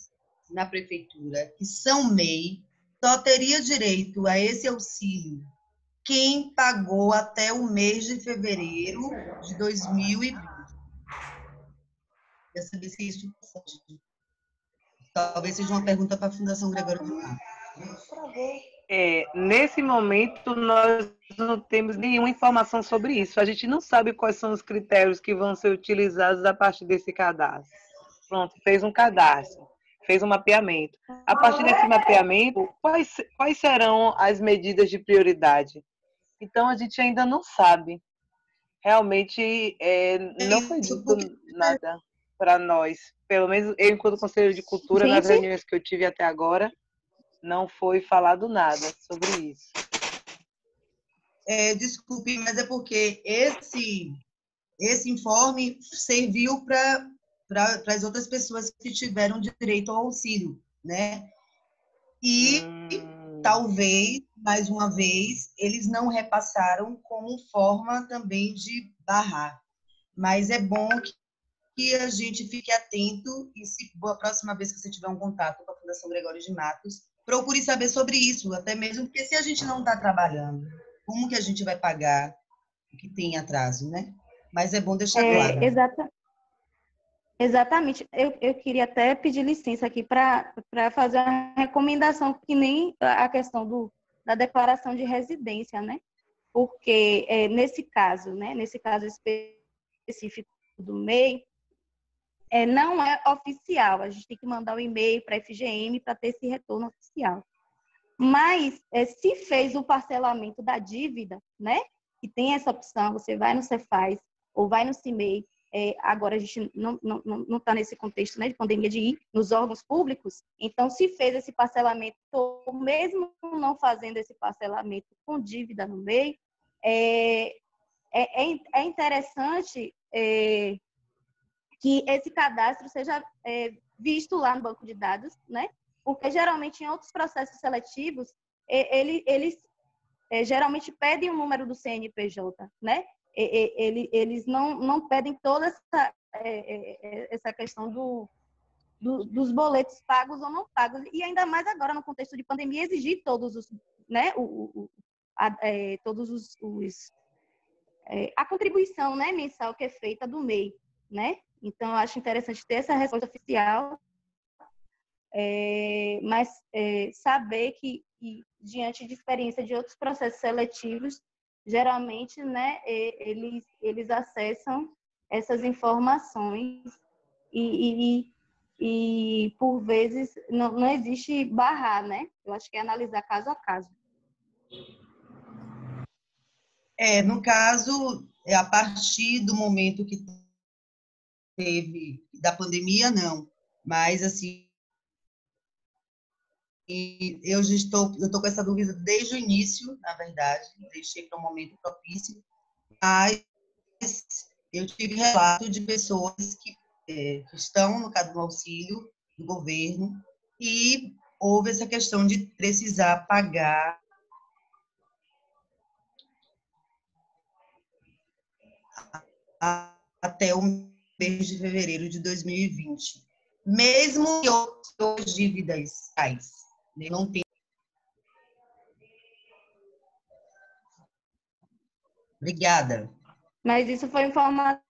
na prefeitura, que são MEI, só teria direito a esse auxílio quem pagou até o mês de fevereiro de 2020. Quer saber se isso pode. Talvez seja uma pergunta para a Fundação Gregório de Matos. Nesse momento, nós não temos nenhuma informação sobre isso. A gente não sabe quais são os critérios que vão ser utilizados a partir desse cadastro. Pronto, fez um cadastro, fez um mapeamento. A partir desse mapeamento, quais serão as medidas de prioridade? Então, a gente ainda não sabe. Realmente, não foi dito nada para nós. Pelo menos eu, enquanto conselheiro de cultura, nas reuniões que eu tive até agora, não foi falado nada sobre isso. Desculpe, mas é porque esse informe serviu para as outras pessoas que tiveram direito ao auxílio, né? E talvez, mais uma vez, eles não repassaram como forma também de barrar. Mas é bom que a gente fique atento e, se a próxima vez que você tiver um contato com a Fundação Gregório de Matos, procure saber sobre isso, até mesmo porque se a gente não está trabalhando, como que a gente vai pagar o que tem atraso, né? Mas é bom deixar claro. Exatamente. Eu queria até pedir licença aqui para fazer uma recomendação, que nem a questão da declaração de residência, né? Porque nesse caso, né? Nesse caso específico do MEI, não é oficial. A gente tem que mandar o e-mail para a FGM para ter esse retorno oficial. Mas se fez o parcelamento da dívida, né? Que tem essa opção, você vai no Cefaz, ou vai no CIMEI, agora a gente não está nesse contexto, né, de pandemia, de ir nos órgãos públicos, então se fez esse parcelamento, mesmo não fazendo esse parcelamento com dívida no MEI, é interessante que esse cadastro seja visto lá no banco de dados, né? Porque geralmente em outros processos seletivos, eles geralmente pedem o número do CNPJ, né? Eles não pedem toda essa questão dos boletos pagos ou não pagos, e ainda mais agora no contexto de pandemia, exigir todos os, né? Todos a contribuição, né, mensal que é feita do MEI, né? Então, eu acho interessante ter essa resposta oficial, mas saber que, diante de experiência de outros processos seletivos, geralmente, né, eles acessam essas informações e por vezes, não existe barrar, né? Eu acho que é analisar caso a caso. No caso, a partir do momento que teve da pandemia, não. Mas, assim, eu estou com essa dúvida desde o início, na verdade, deixei para um momento propício, mas eu tive relato de pessoas que estão no caso do auxílio do governo e houve essa questão de precisar pagar até o mês de fevereiro de 2020. Mesmo que outras dívidas não tem. Obrigada. Mas isso foi informação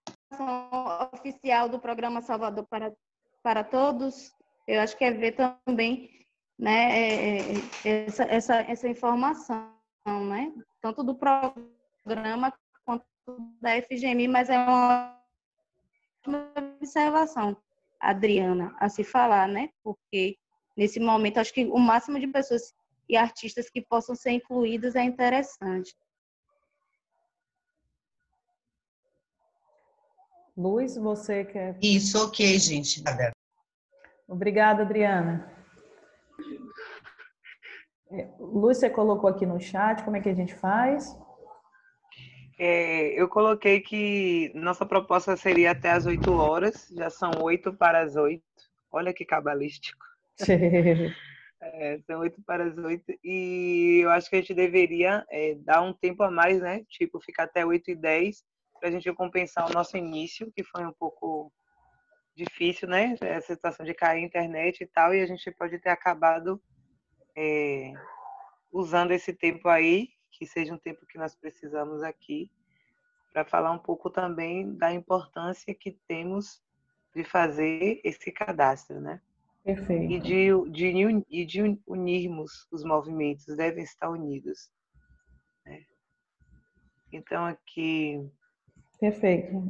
oficial do Programa Salvador para Todos. Eu acho que é ver também, né, essa informação, né? Tanto do programa quanto da FGM, mas é uma observação, Adriana, a se falar, né? Porque nesse momento acho que o máximo de pessoas e artistas que possam ser incluídos é interessante. Luiz, você quer... Isso, ok, gente. Obrigada, Adriana. Luiz, você colocou aqui no chat, como é que a gente faz? Eu coloquei que nossa proposta seria até às 8 horas, já são 8 para as 8. Olha que cabalístico. São 8 para as 8, e eu acho que a gente deveria dar um tempo a mais, né? Tipo, ficar até 8h10, para a gente compensar o nosso início, que foi um pouco difícil, né? A situação de cair a internet e tal, e a gente pode ter acabado usando esse tempo aí, que seja um tempo que nós precisamos aqui, para falar um pouco também da importância que temos de fazer esse cadastro, né? Perfeito. E de unirmos os movimentos, devem estar unidos, né? Então, aqui... Perfeito.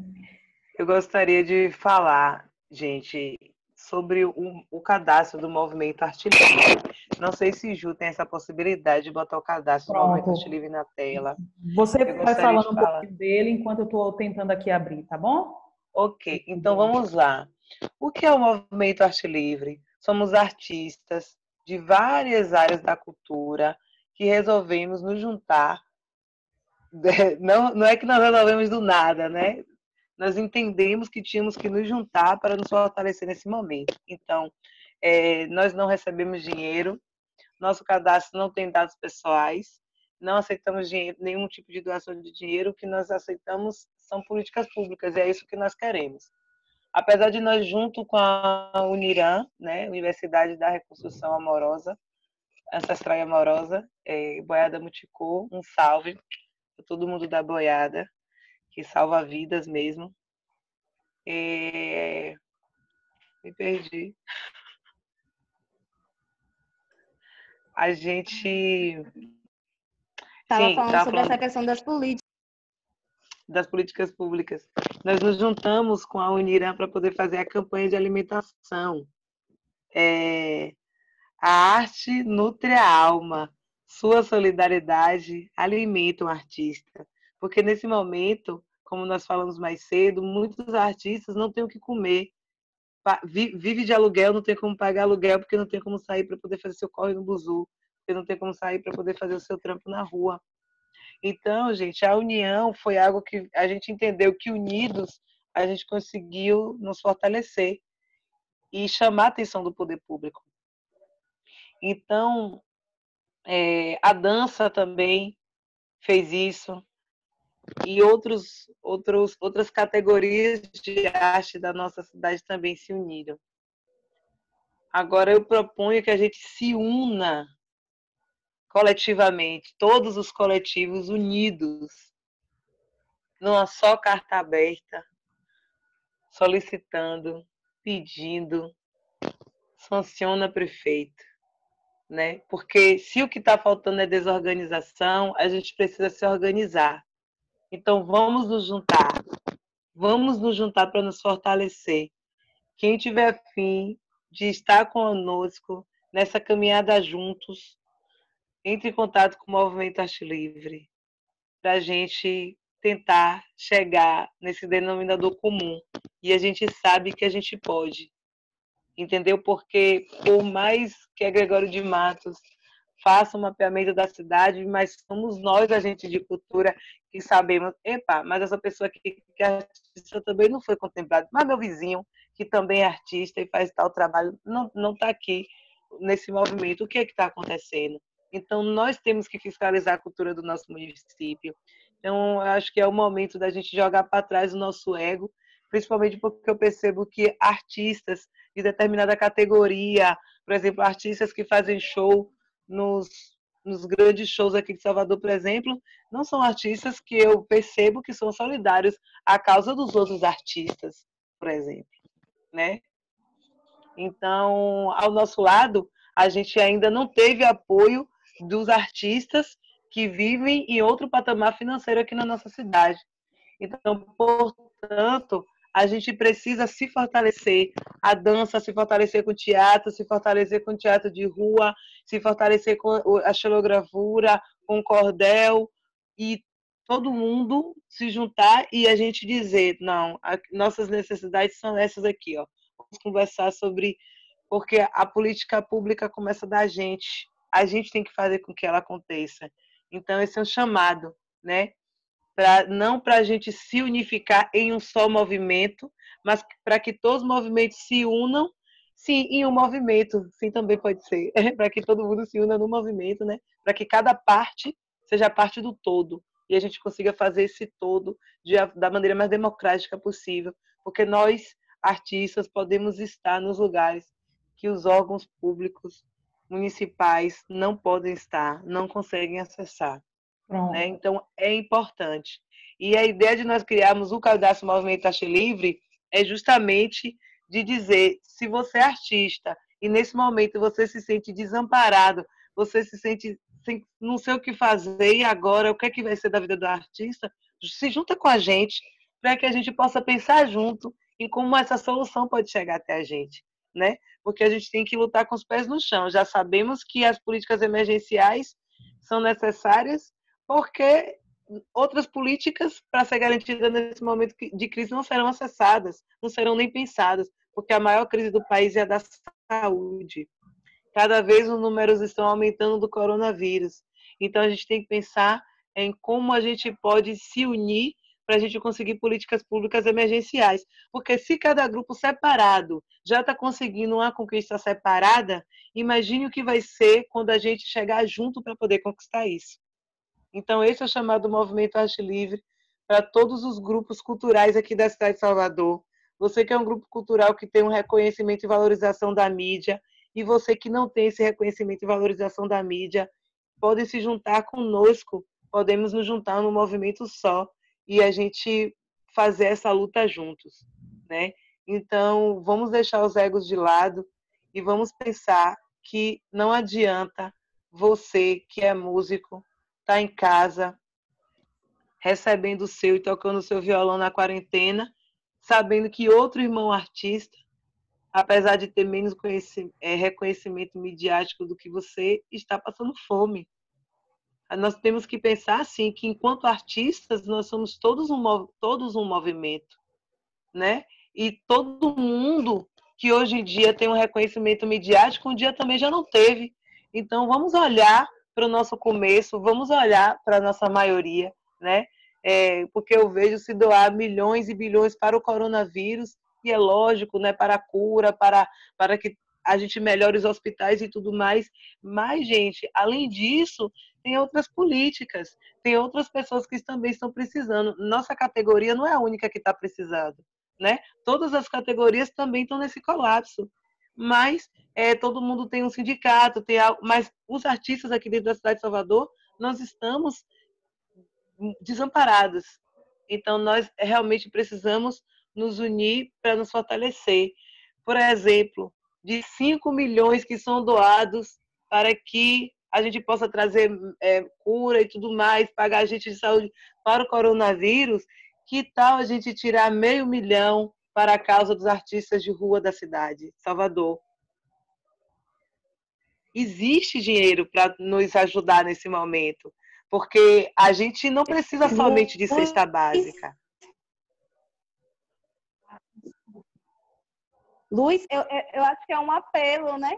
Eu gostaria de falar, gente, sobre o cadastro do Movimento Arte Livre. Não sei se Ju tem essa possibilidade de botar o cadastro do Movimento Arte Livre na tela. Você vai falando um falar pouquinho dele enquanto eu estou tentando aqui abrir, tá bom? Ok, então vamos lá. O que é o Movimento Arte Livre? Somos artistas de várias áreas da cultura que resolvemos nos juntar. Não é que nós resolvemos do nada, né? Nós entendemos que tínhamos que nos juntar para nos fortalecer nesse momento. Então, nós não recebemos dinheiro, nosso cadastro não tem dados pessoais, não aceitamos dinheiro, nenhum tipo de doação de dinheiro. O que nós aceitamos são políticas públicas, e é isso que nós queremos. Apesar de nós, junto com a Uniram, né, Universidade da Reconstrução Amorosa, Ancestral e Amorosa, Boiada Muticô, um salve para todo mundo da Boiada, que salva vidas mesmo. Me perdi. A gente... Estava falando sobre essa questão das políticas públicas. Nós nos juntamos com a Uniram para poder fazer a campanha de alimentação. A arte nutre a alma. Sua solidariedade alimenta o artista. Porque nesse momento, como nós falamos mais cedo, muitos artistas não têm o que comer, vive de aluguel, não tem como pagar aluguel, porque não tem como sair para poder fazer seu corre no buzu, porque não tem como sair para poder fazer o seu trampo na rua. Então, gente, a união foi algo que a gente entendeu que unidos a gente conseguiu nos fortalecer e chamar a atenção do poder público. Então, a dança também fez isso e outras categorias de arte da nossa cidade também se uniram. Agora eu proponho que a gente se una coletivamente, todos os coletivos unidos, numa só carta aberta, solicitando, pedindo, sanciona prefeito, né? Porque se o que está faltando é desorganização, a gente precisa se organizar. Então vamos nos juntar para nos fortalecer. Quem tiver afim de estar conosco nessa caminhada juntos, entre em contato com o Movimento Arte Livre, para a gente tentar chegar nesse denominador comum. E a gente sabe que a gente pode, entendeu? Porque por mais que a Gregório de Matos faça um mapeamento da cidade, mas somos nós, agentes de cultura, que sabemos, epa, mas essa pessoa aqui que é artista também não foi contemplada, mas meu vizinho, que também é artista e faz tal trabalho, não está aqui nesse movimento. O que é que está acontecendo? Então, nós temos que fiscalizar a cultura do nosso município. Então, eu acho que é o momento da gente jogar para trás o nosso ego, principalmente porque eu percebo que artistas de determinada categoria, por exemplo, artistas que fazem show nos grandes shows aqui de Salvador, por exemplo, não são artistas que eu percebo que são solidários à causa dos outros artistas, por exemplo, né? Então, ao nosso lado, a gente ainda não teve apoio dos artistas que vivem em outro patamar financeiro aqui na nossa cidade. Então, portanto, a gente precisa se fortalecer, a dança, se fortalecer com o teatro de rua, se fortalecer com a xilogravura, com o cordel, e todo mundo se juntar e a gente dizer, não, nossas necessidades são essas aqui, ó. Vamos conversar sobre, porque a política pública começa da gente, a gente tem que fazer com que ela aconteça. Então, esse é um chamado, né? Não para a gente se unificar em um só movimento, mas para que todos os movimentos se unam, sim, em um movimento, sim, também pode ser, para que todo mundo se una no movimento, né? Para que cada parte seja parte do todo e a gente consiga fazer esse todo da maneira mais democrática possível, porque nós, artistas, podemos estar nos lugares que os órgãos públicos municipais não podem estar, não conseguem acessar. Né? Então, é importante. E a ideia de nós criarmos o cadastro Movimento Arte Livre é justamente de dizer, se você é artista e nesse momento você se sente desamparado, você se sente não sei o que fazer e agora o que é que vai ser da vida do artista, se junta com a gente para que a gente possa pensar junto em como essa solução pode chegar até a gente, né? Porque a gente tem que lutar com os pés no chão. Já sabemos que as políticas emergenciais são necessárias, porque outras políticas para ser garantida nesse momento de crise não serão acessadas, não serão nem pensadas, porque a maior crise do país é a da saúde. Cada vez os números estão aumentando do coronavírus. Então a gente tem que pensar em como a gente pode se unir para a gente conseguir políticas públicas emergenciais. Porque se cada grupo separado já está conseguindo uma conquista separada, imagine o que vai ser quando a gente chegar junto para poder conquistar isso. Então, esse é o chamado Movimento Arte Livre para todos os grupos culturais aqui da cidade de Salvador. Você que é um grupo cultural que tem um reconhecimento e valorização da mídia, e você que não tem esse reconhecimento e valorização da mídia, podem se juntar conosco, podemos nos juntar num movimento só e a gente fazer essa luta juntos, né? Então, vamos deixar os egos de lado e vamos pensar que não adianta você, que é músico, tá em casa, recebendo o seu e tocando o seu violão na quarentena, sabendo que outro irmão artista, apesar de ter menos reconhecimento midiático do que você, está passando fome. Nós temos que pensar assim que enquanto artistas nós somos todos um movimento, né? E todo mundo que hoje em dia tem um reconhecimento midiático, um dia também já não teve. Então vamos olhar para o nosso começo, vamos olhar para a nossa maioria, né? Porque eu vejo se doar milhões e bilhões para o coronavírus, e é lógico, né, para a cura, para que a gente melhore os hospitais e tudo mais. Mas, gente, além disso, tem outras políticas, tem outras pessoas que também estão precisando. Nossa categoria não é a única que está precisando, né? Todas as categorias também estão nesse colapso. Mas todo mundo tem um sindicato, mas os artistas aqui dentro da cidade de Salvador, nós estamos desamparados. Então, nós realmente precisamos nos unir para nos fortalecer. Por exemplo, de 5 milhões que são doados para que a gente possa trazer cura e tudo mais, pagar a gente de saúde para o coronavírus, que tal a gente tirar 500 mil para a causa dos artistas de rua da cidade, Salvador? Existe dinheiro para nos ajudar nesse momento, porque a gente não precisa somente de cesta básica. Luiz, eu acho que é um apelo, né?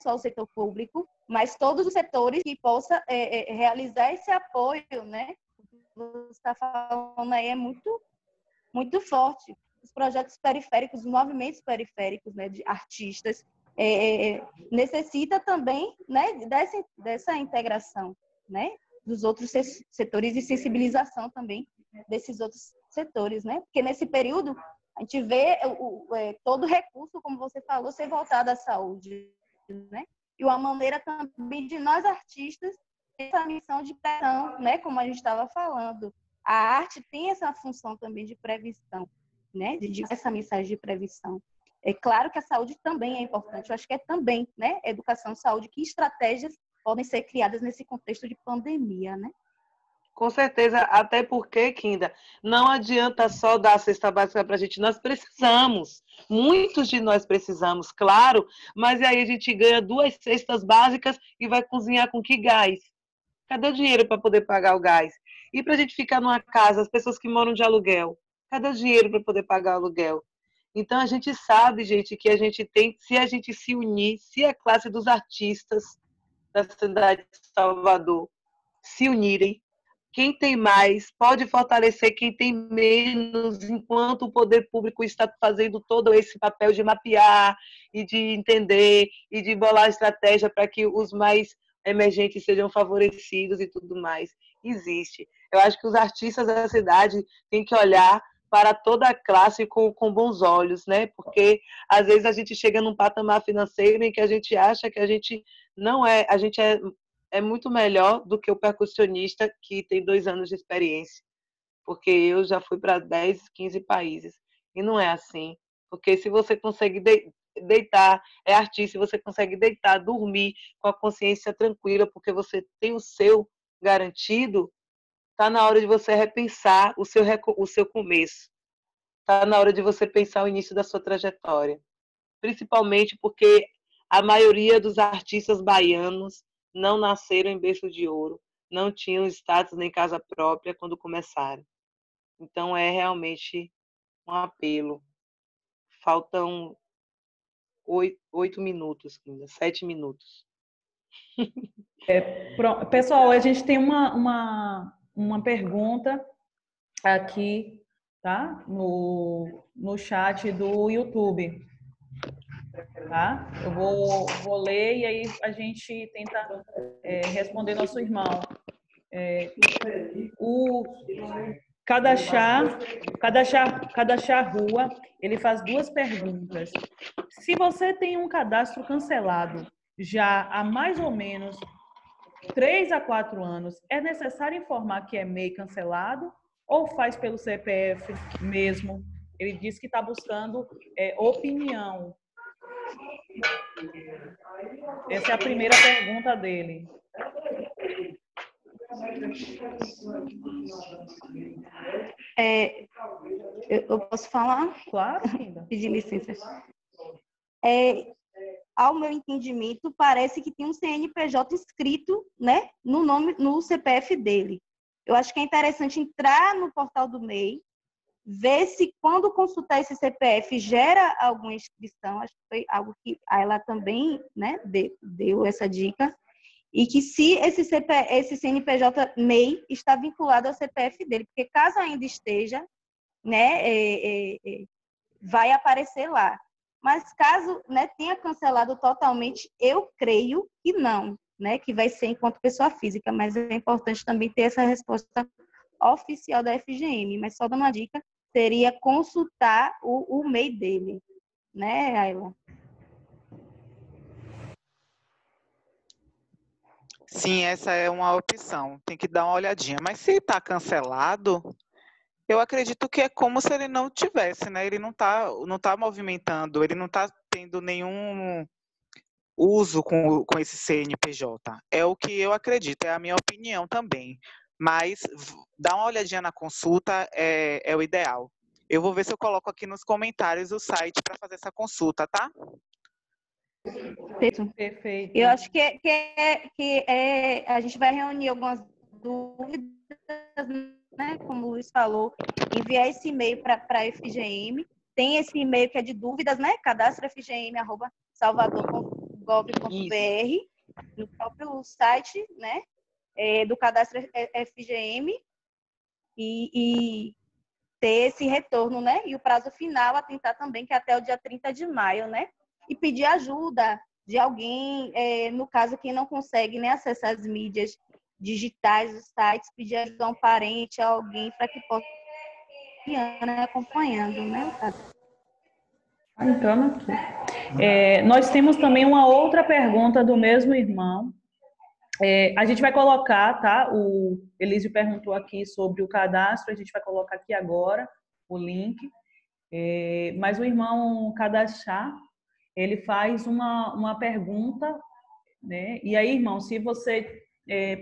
Só o setor público, mas todos os setores que possam realizar esse apoio, né? Você está falando aí é muito, muito forte. Os projetos periféricos, os movimentos periféricos, né, de artistas, necessita também, né, dessa integração, né, dos outros setores e sensibilização também desses outros setores, né? Porque nesse período a gente vê todo recurso, como você falou, ser voltado à saúde, né? E uma maneira também de nós artistas essa missão de prevenção, né? Como a gente estava falando, a arte tem essa função também de prevenção, né? De essa mensagem de prevenção. É claro que a saúde também é importante. Eu acho que é também, né? Educação e saúde. Que estratégias podem ser criadas nesse contexto de pandemia, né? Com certeza, até porque, Kinda, não adianta só dar a cesta básica para a gente, nós precisamos, muitos de nós precisamos, claro, mas aí a gente ganha 2 cestas básicas e vai cozinhar com que gás? Cadê o dinheiro para poder pagar o gás? E para a gente ficar numa casa, as pessoas que moram de aluguel, cadê o dinheiro para poder pagar o aluguel? Então a gente sabe, gente, que a gente tem, se a gente se unir, se a classe dos artistas da cidade de Salvador se unirem, quem tem mais pode fortalecer quem tem menos, enquanto o poder público está fazendo todo esse papel de mapear e de entender e de bolar estratégia para que os mais emergentes sejam favorecidos e tudo mais. Existe. Eu acho que os artistas da cidade têm que olhar para toda a classe com bons olhos, né? Porque às vezes a gente chega num patamar financeiro em que a gente acha que a gente não é, a gente é muito melhor do que o percussionista que tem 2 anos de experiência, porque eu já fui para 10, 15 países, e não é assim, porque se você consegue deitar, é artista, se você consegue deitar, dormir com a consciência tranquila, porque você tem o seu garantido, está na hora de você repensar o seu começo, está na hora de você pensar o início da sua trajetória, principalmente porque a maioria dos artistas baianos não nasceram em berço de ouro, não tinham status nem casa própria quando começaram. Então é realmente um apelo. Faltam 8 minutos, 7 minutos. Pessoal, a gente tem uma pergunta aqui, tá? No chat do YouTube. Tá? Eu vou ler e aí a gente tenta responder nosso irmão. O Cadachá Rua, ele faz 2 perguntas. Se você tem um cadastro cancelado já há mais ou menos 3 a 4 anos, é necessário informar que é MEI cancelado ou faz pelo CPF mesmo? Ele diz que está buscando opinião. Essa é a primeira pergunta dele. Eu posso falar? Claro, ainda. Pedir licença. ao meu entendimento, parece que tem um CNPJ inscrito, né, no nome, no CPF dele. Eu acho que é interessante entrar no portal do MEI, ver se quando consultar esse CPF gera alguma inscrição. Acho que foi algo que a ela também, né, deu essa dica. E que se esse CNPJ MEI está vinculado ao CPF dele, porque caso ainda esteja, né, vai aparecer lá. Mas caso, né, tenha cancelado totalmente, eu creio que não, né, que vai ser enquanto pessoa física, mas é importante também ter essa resposta oficial da FGM. Mas só dando uma dica, seria consultar o MEI dele, né, Ayla? Sim, essa é uma opção. Tem que dar uma olhadinha. Mas se está cancelado, eu acredito que é como se ele não tivesse, né? Ele não tá movimentando, ele não está tendo nenhum uso com esse CNPJ. É o que eu acredito, é a minha opinião também. Mas dar uma olhadinha na consulta é o ideal. Eu vou ver se eu coloco aqui nos comentários o site para fazer essa consulta, tá? Perfeito. Eu acho que a gente vai reunir algumas dúvidas, né? Como o Luiz falou, enviar esse e-mail para a FGM. Tem esse e-mail que é de dúvidas, né? cadastrofgm@salvador.gov.br, no próprio site, né? Do cadastro FGM e ter esse retorno, né? E o prazo final atentar também que é até o dia 30 de maio, né? E pedir ajuda de alguém, no caso, quem não consegue, né, acessar as mídias digitais, os sites, pedir ajuda a um parente, a alguém, para que possa ir, né, acompanhando, né? Entrando aqui. Nós temos também uma outra pergunta do mesmo irmão. A gente vai colocar, tá? O Elísio perguntou aqui sobre o cadastro, a gente vai colocar aqui agora o link. Mas o irmão Cadachá, ele faz uma pergunta, né? E aí, irmão, se você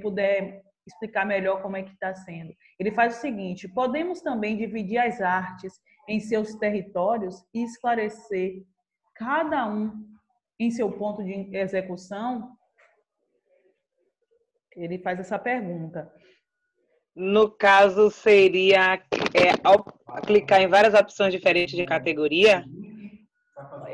puder explicar melhor como é que está sendo. Ele faz o seguinte: podemos também dividir as artes em seus territórios e esclarecer cada um em seu ponto de execução? Ele faz essa pergunta. No caso, seria ao clicar em várias opções diferentes de categoria?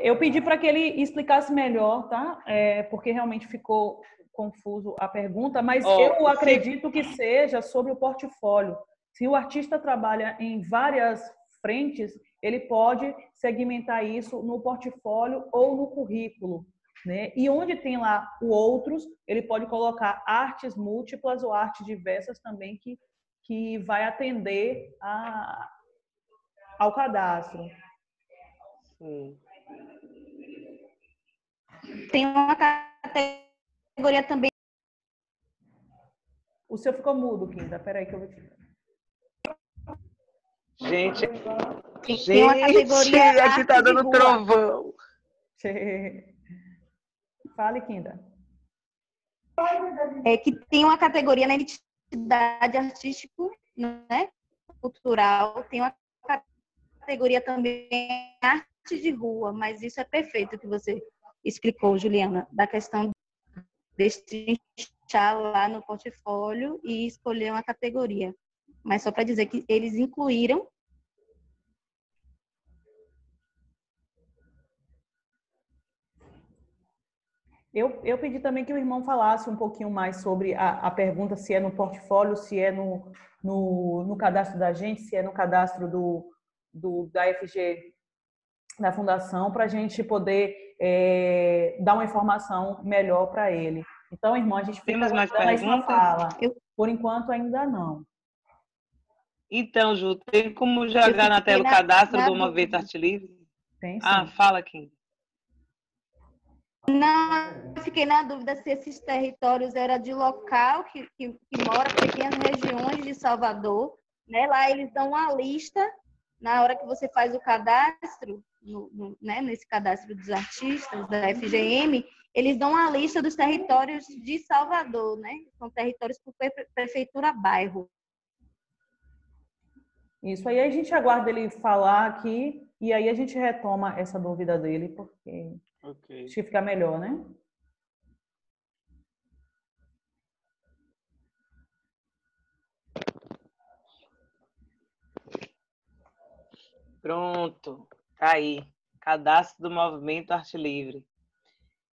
Eu pedi para que ele explicasse melhor, tá? Porque realmente ficou confuso a pergunta, mas eu acredito que seja sobre o portfólio. Se o artista trabalha em várias frentes, ele pode segmentar isso no portfólio ou no currículo, né? E onde tem lá o outros, ele pode colocar artes múltiplas ou artes diversas também que vai atender ao cadastro. Sim. Tem uma categoria também. O seu ficou mudo, Kinda. Peraí que eu vou te... Gente, Tem uma categoria aqui tá dando rua. trovão. Fale, Kinda. Que tem uma categoria na identidade artístico, né, cultural, tem uma categoria também arte de rua, mas isso é perfeito que você explicou, Juliana, da questão de destrinchar lá no portfólio e escolher uma categoria. Mas só para dizer que eles incluíram. Eu pedi também que o irmão falasse um pouquinho mais sobre a pergunta, se é no portfólio, se é no cadastro da gente, se é no cadastro da FG, da Fundação, para a gente poder dar uma informação melhor para ele. Então, irmão, a gente fica Temos mais aguardando essa fala. Eu... Por enquanto, ainda não. Então, Ju, tem como jogar na tela o cadastro do Movimento Arte Livre? Tem sim. Fala aqui. Não, eu fiquei na dúvida se esses territórios eram de local que mora em pequenas regiões de Salvador, né? Lá eles dão uma lista, na hora que você faz o cadastro, né? Nesse cadastro dos artistas da FGM, eles dão uma lista dos territórios de Salvador, né? São territórios por prefeitura bairro. Isso aí a gente aguarda ele falar aqui e aí a gente retoma essa dúvida dele, porque Ok. Acho que fica melhor, né? Pronto, tá aí. Cadastro do Movimento Arte Livre.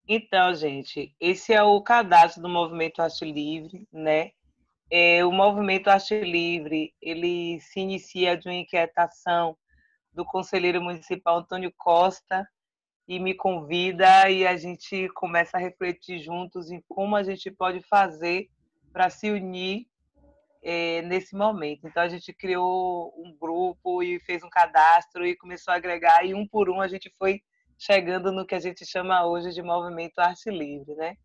Então, gente, esse é o cadastro do Movimento Arte Livre, né? O Movimento Arte Livre, ele se inicia de uma inquietação do conselheiro municipal Antônio Costa e me convida e a gente começa a refletir juntos em como a gente pode fazer para se unir nesse momento. Então, a gente criou um grupo e fez um cadastro e começou a agregar, e um por um a gente foi chegando no que a gente chama hoje de Movimento Arte Livre, né?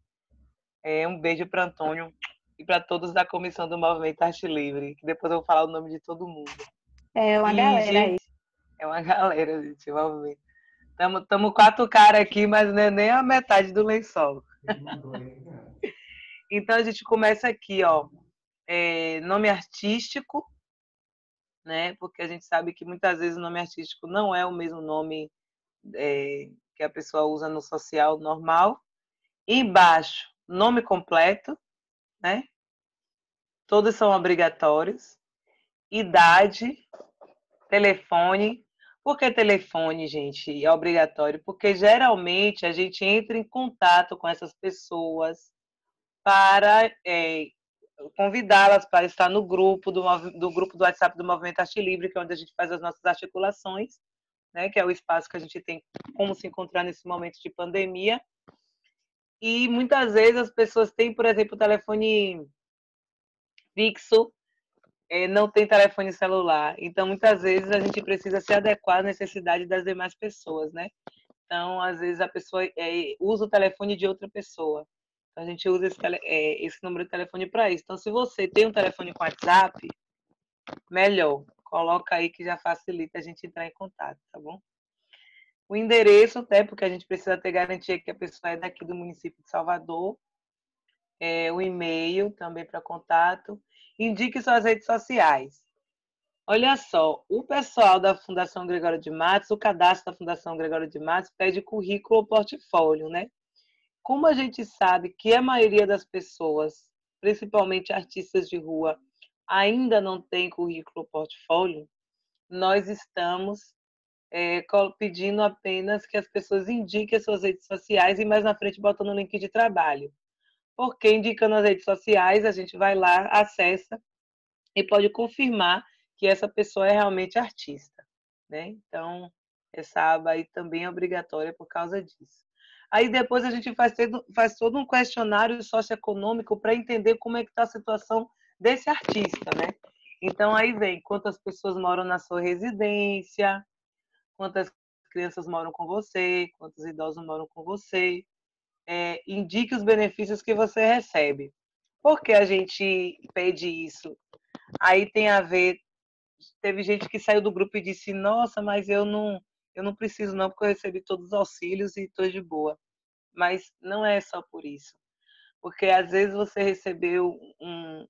Um beijo para Antônio e para todos da comissão do Movimento Arte Livre, que depois eu vou falar o nome de todo mundo. É uma E, galera aí. gente, é uma galera, gente, movimento. Estamos 4 caras aqui, mas não é nem a metade do lençol. Então a gente começa aqui, ó, nome artístico, né? Porque a gente sabe que muitas vezes o nome artístico não é o mesmo nome que a pessoa usa no social normal. Embaixo, nome completo, né? Todos são obrigatórios. Idade, telefone. Por que telefone, gente, é obrigatório? Porque geralmente a gente entra em contato com essas pessoas para convidá-las para estar no grupo do grupo do WhatsApp do Movimento Arte Livre, que é onde a gente faz as nossas articulações, né, que é o espaço que a gente tem como se encontrar nesse momento de pandemia. E muitas vezes as pessoas têm, por exemplo, o telefone fixo, não tem telefone celular. Então, muitas vezes a gente precisa se adequar à necessidade das demais pessoas, né? Então, às vezes a pessoa usa o telefone de outra pessoa. Então, a gente usa esse número de telefone para isso. Então, se você tem um telefone com WhatsApp, melhor. Coloca aí que já facilita a gente entrar em contato, tá bom? O endereço, até porque a gente precisa ter garantia que a pessoa é daqui do município de Salvador. O e-mail também para contato. Indique suas redes sociais. Olha só, o pessoal da Fundação Gregório de Matos, o cadastro da Fundação Gregório de Matos pede currículo ou portfólio, né? Como a gente sabe que a maioria das pessoas, principalmente artistas de rua, ainda não tem currículo ou portfólio, nós estamos pedindo apenas que as pessoas indiquem as suas redes sociais e mais na frente botando o link de trabalho. Porque indicando as redes sociais, a gente vai lá, acessa e pode confirmar que essa pessoa é realmente artista, né? Então, essa aba aí também é obrigatória por causa disso. Aí depois a gente faz todo um questionário socioeconômico para entender como é que está a situação desse artista, né? Então aí vem quantas pessoas moram na sua residência, quantas crianças moram com você, quantos idosos moram com você, indique os benefícios que você recebe. Por que a gente pede isso? Aí tem a ver, teve gente que saiu do grupo e disse, nossa, mas eu não preciso não, porque eu recebi todos os auxílios e estou de boa. Mas não é só por isso. Porque às vezes você recebeu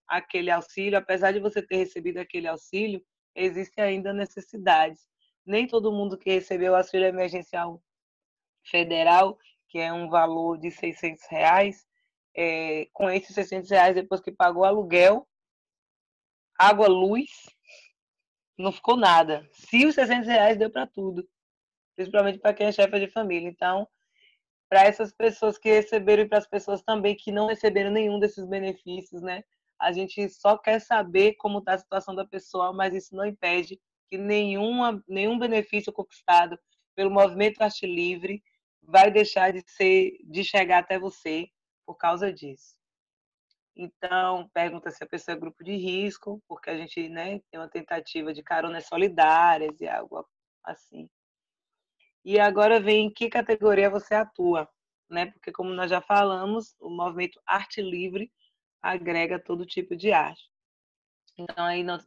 aquele auxílio, apesar de você ter recebido aquele auxílio, existem ainda necessidades. Nem todo mundo que recebeu o auxílio emergencial federal, que é um valor de R$ 600, com esses R$ 600, depois que pagou aluguel, água, luz, não ficou nada. Se os R$ 600 deu para tudo, principalmente para quem é chefe de família. Então, para essas pessoas que receberam e para as pessoas também que não receberam nenhum desses benefícios, né? A gente só quer saber como está a situação da pessoa, mas isso não impede que nenhum benefício conquistado pelo Movimento Arte Livre vai deixar de chegar até você por causa disso. Então, pergunta se a pessoa é grupo de risco, porque a gente, né, tem uma tentativa de caronas solidárias e algo assim. E agora vem em que categoria você atua, né? Porque como nós já falamos, o movimento Arte Livre agrega todo tipo de arte. Então aí nós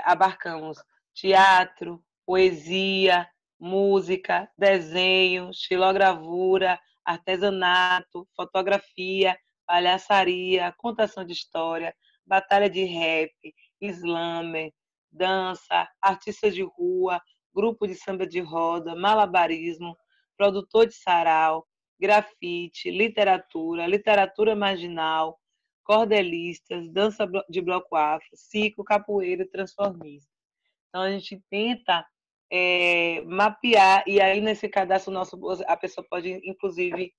abarcamos teatro, poesia, música, desenho, xilogravura, artesanato, fotografia, palhaçaria, contação de história, batalha de rap, slammer, dança, artistas de rua, grupo de samba de roda, malabarismo, produtor de sarau, grafite, literatura marginal, cordelistas, dança de bloco afro, circo, capoeira e transformista. Então, a gente tenta mapear, e aí nesse cadastro nosso, a pessoa pode, inclusive,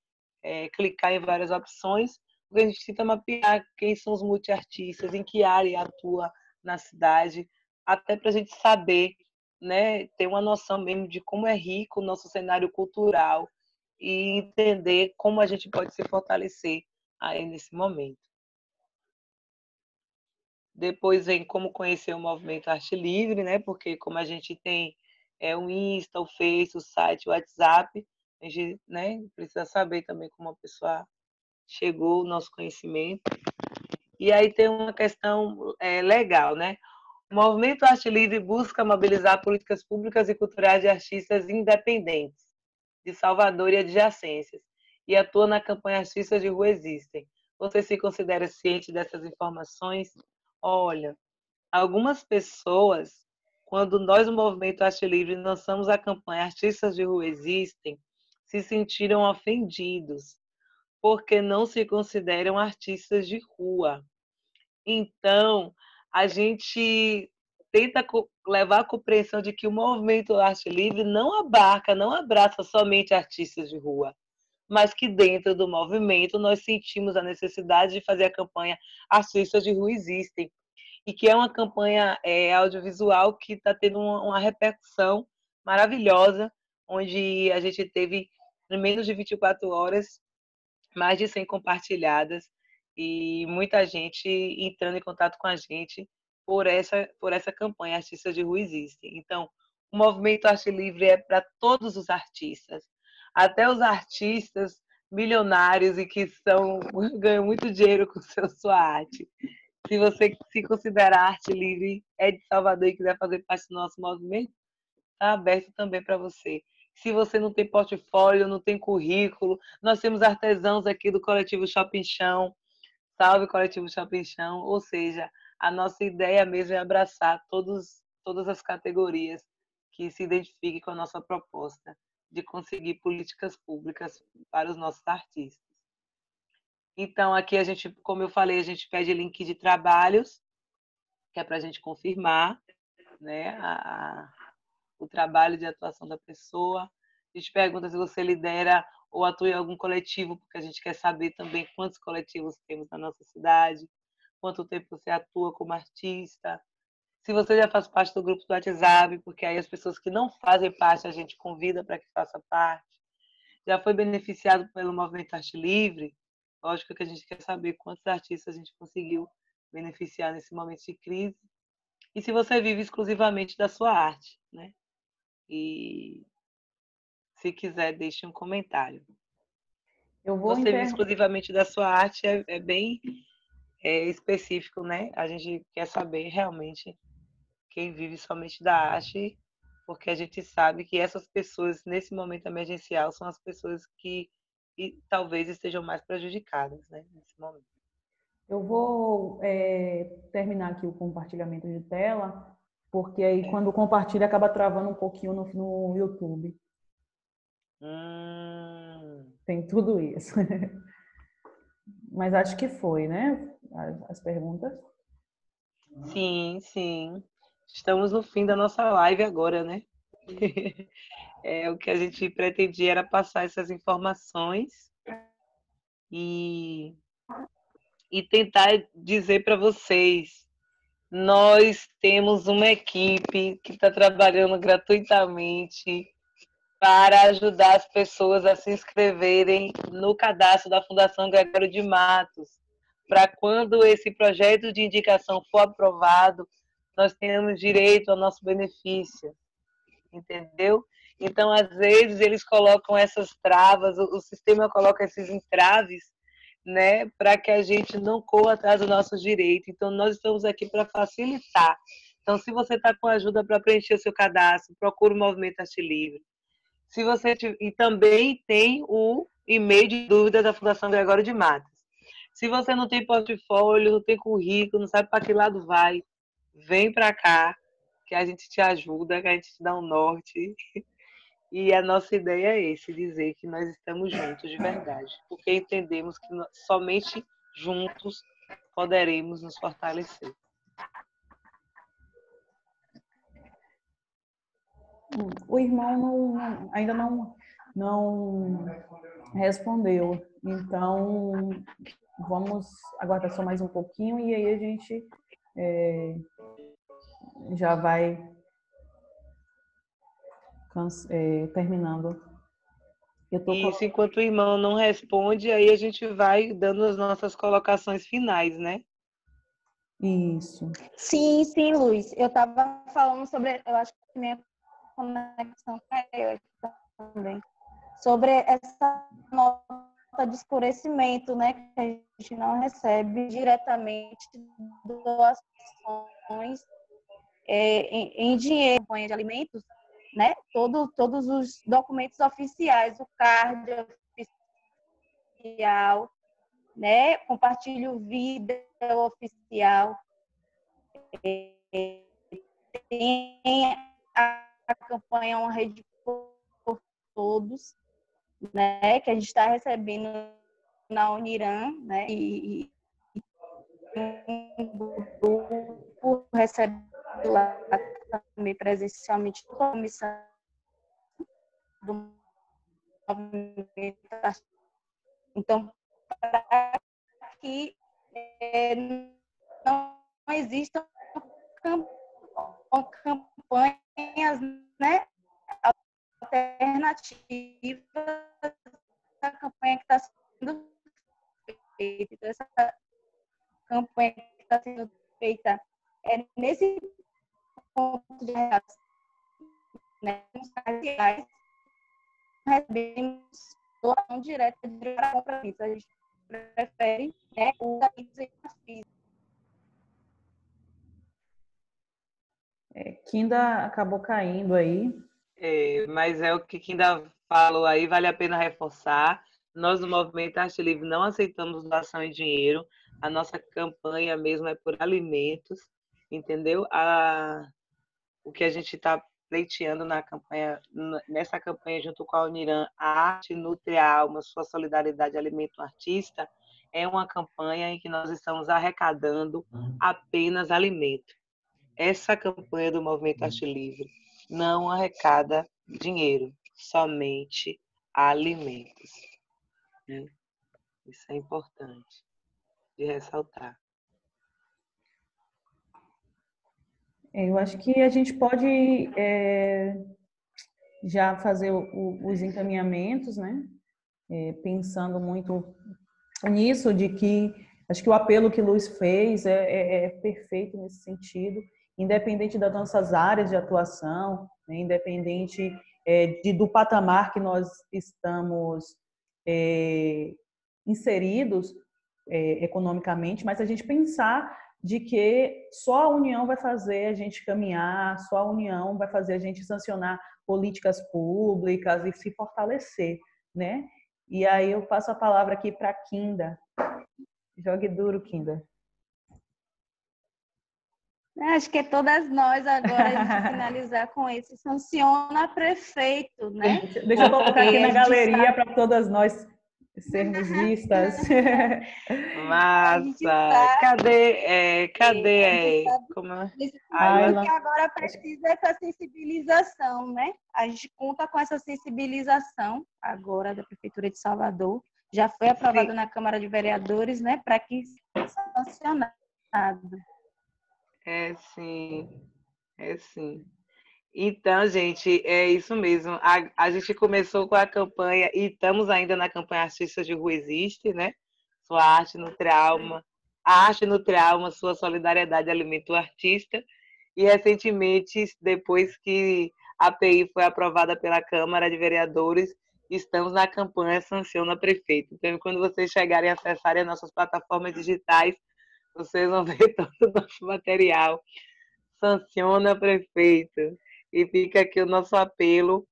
clicar em várias opções, porque a gente tenta mapear quem são os multiartistas, em que área atua na cidade, até para a gente saber, né, ter uma noção mesmo de como é rico o nosso cenário cultural e entender como a gente pode se fortalecer aí nesse momento. Depois vem como conhecer o movimento Arte Livre, né? Porque como a gente tem o Insta, o Face, o site, o WhatsApp, a gente, né, precisa saber também como a pessoa chegou ao nosso conhecimento. E aí tem uma questão legal, né? O movimento Arte Livre busca mobilizar políticas públicas e culturais de artistas independentes de Salvador e adjacências e atua na campanha Artistas de Rua Existem. Você se considera ciente dessas informações? Olha, algumas pessoas, quando nós, do Movimento Arte Livre, lançamos a campanha Artistas de Rua Existem, se sentiram ofendidos, porque não se consideram artistas de rua. Então, a gente tenta levar a compreensão de que o Movimento Arte Livre não abarca, não abraça somente artistas de rua, mas que dentro do movimento nós sentimos a necessidade de fazer a campanha Artistas de Rua Existem, e que é uma campanha audiovisual que está tendo uma repercussão maravilhosa, onde a gente teve, em menos de 24 horas, mais de 100 compartilhadas e muita gente entrando em contato com a gente por essa campanha Artistas de Rua Existem. Então, o movimento Arte Livre é para todos os artistas, até os artistas milionários e que ganham muito dinheiro com sua arte. Se você se considerar arte livre, é de Salvador e quiser fazer parte do nosso movimento, está aberto também para você. Se você não tem portfólio, não tem currículo, nós temos artesãos aqui do Coletivo Shopping Chão, salve Coletivo Shopping Chão, ou seja, a nossa ideia mesmo é abraçar todas as categorias que se identifiquem com a nossa proposta de conseguir políticas públicas para os nossos artistas. Então, aqui a gente, como eu falei, a gente pede link de trabalhos, que é para a gente confirmar, né, o trabalho de atuação da pessoa. A gente pergunta se você lidera ou atua em algum coletivo, porque a gente quer saber também quantos coletivos temos na nossa cidade, quanto tempo você atua como artista, se você já faz parte do grupo do WhatsApp, porque aí as pessoas que não fazem parte a gente convida para que faça parte. Já foi beneficiado pelo Movimento Arte Livre? Lógico que a gente quer saber quantos artistas a gente conseguiu beneficiar nesse momento de crise. E se você vive exclusivamente da sua arte, né? E se quiser, deixe um comentário. Você vive exclusivamente da sua arte é bem específico, né? A gente quer saber realmente quem vive somente da arte, porque a gente sabe que essas pessoas, nesse momento emergencial, são as pessoas que talvez estejam mais prejudicadas, né? Nesse momento. Eu vou terminar aqui o compartilhamento de tela, porque aí quando compartilha acaba travando um pouquinho no YouTube. Tem tudo isso. Mas acho que foi, né? As perguntas. Sim, sim. Estamos no fim da nossa live agora, né? O que a gente pretendia era passar essas informações e tentar dizer para vocês, nós temos uma equipe que está trabalhando gratuitamente para ajudar as pessoas a se inscreverem no cadastro da Fundação Gregório de Matos, para quando esse projeto de indicação for aprovado, nós tenhamos direito ao nosso benefício, entendeu? Então, às vezes, eles colocam essas travas, o sistema coloca esses entraves, né, para que a gente não corra atrás do nosso direito. Então, nós estamos aqui para facilitar. Então, se você está com ajuda para preencher o seu cadastro, procure o Movimento Arte Livre. Se você e também tem o e-mail de dúvida da Fundação Gregório de Matos. Se você não tem portfólio, não tem currículo, não sabe para que lado vai, vem para cá, que a gente te ajuda, que a gente te dá um norte. E a nossa ideia é esse, dizer que nós estamos juntos de verdade, porque entendemos que somente juntos poderemos nos fortalecer. O irmão ainda não respondeu. Então, vamos aguardar só mais um pouquinho e aí a gente já vai terminando. Isso, enquanto o irmão não responde, aí a gente vai dando as nossas colocações finais, né? Isso. Sim, sim, Luiz. Eu estava falando sobre, eu acho que minha conexão caiu aqui também, sobre essa nota de escurecimento, né, que a gente não recebe diretamente doações em dinheiro, campanha de alimentos, né? Todos os documentos oficiais, o card oficial, né? Compartilho vida oficial. Tem a campanha Uma Rede por Todos, né? Que a gente está recebendo na Uniram, né? E um grupo recebe lá também presencialmente a comissão do movimento. Então, para que não existam campanhas, né, alternativas da campanha que está sendo feita. Então, essa campanha que está sendo feita é nesse ponto de reação, né, recebemos doação direta para compromisso. A gente prefere, né, o da pizza física. Kinda acabou caindo aí. Mas é o que Kinda falou aí, vale a pena reforçar. Nós, no Movimento Arte Livre, não aceitamos doação em dinheiro. A nossa campanha mesmo é por alimentos, entendeu? O que a gente está pleiteando nessa campanha junto com a Uniram, a Arte Nutre a Alma, sua solidariedade alimento artista, é uma campanha em que nós estamos arrecadando apenas alimento. Essa campanha do Movimento Arte Livre não arrecada dinheiro, somente alimentos. Isso é importante de ressaltar. Eu acho que a gente pode já fazer os encaminhamentos, né? Pensando muito nisso, de que acho que o apelo que Luiz fez é perfeito nesse sentido, independente das nossas áreas de atuação, né? Independente do patamar que nós estamos inseridos economicamente, mas a gente pensar de que só a união vai fazer a gente caminhar, só a união vai fazer a gente sancionar políticas públicas e se fortalecer, né? E aí eu passo a palavra aqui para Kinda. Jogue duro, Kinda. Acho que é todas nós agora a gente finalizar com esse sanciona prefeito, né? Deixa eu colocar aqui na galeria para todas nós sermos vistas. Massa! Cadê? Como é? Que agora precisa essa sensibilização, né? A gente conta com essa sensibilização agora da Prefeitura de Salvador. Já foi aprovado na Câmara de Vereadores, né? Para que seja sancionado. É sim. Então, gente, é isso mesmo. A gente começou com a campanha e estamos ainda na campanha Artistas de Rua Existe, né? Sua arte nutre a alma. A arte nutre a alma, sua solidariedade alimenta o artista. E recentemente, depois que a API foi aprovada pela Câmara de Vereadores, estamos na campanha Sanciona Prefeito. Então, quando vocês chegarem a acessarem as nossas plataformas digitais, vocês vão ver todo o nosso material. Sanciona Prefeito. E fica aqui o nosso apelo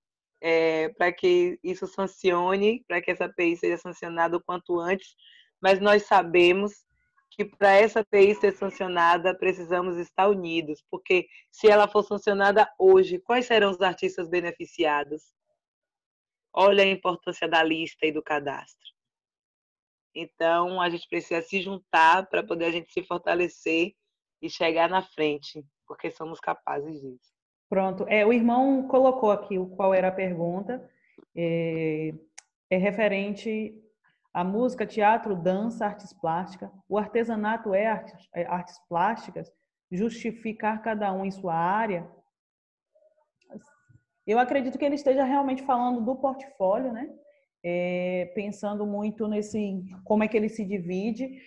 para que isso sancione, para que essa API seja sancionada o quanto antes, mas nós sabemos que para essa API ser sancionada, precisamos estar unidos, porque se ela for sancionada hoje, quais serão os artistas beneficiados? olha a importância da lista e do cadastro. Então, a gente precisa se juntar para poder a gente se fortalecer e chegar na frente, porque somos capazes disso. Pronto. O irmão colocou aqui qual era a pergunta. É referente à música, teatro, dança, artes plásticas. O artesanato é artes plásticas? Justificar cada um em sua área? Eu acredito que ele esteja realmente falando do portfólio, né? Pensando muito nesse como é que ele se divide.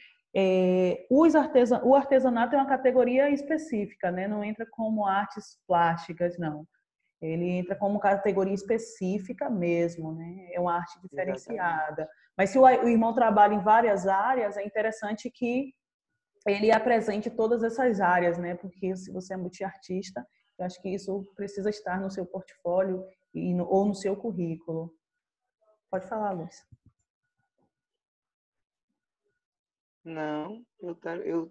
O artesanato é uma categoria específica, né? Não entra como artes plásticas, não. Ele entra como categoria específica mesmo, né? É uma arte diferenciada. Exatamente. Mas se o irmão trabalha em várias áreas, é interessante que ele apresente todas essas áreas, né? Porque se você é multiartista, eu acho que isso precisa estar no seu portfólio ou no seu currículo. Pode falar, Lúcia. Não, eu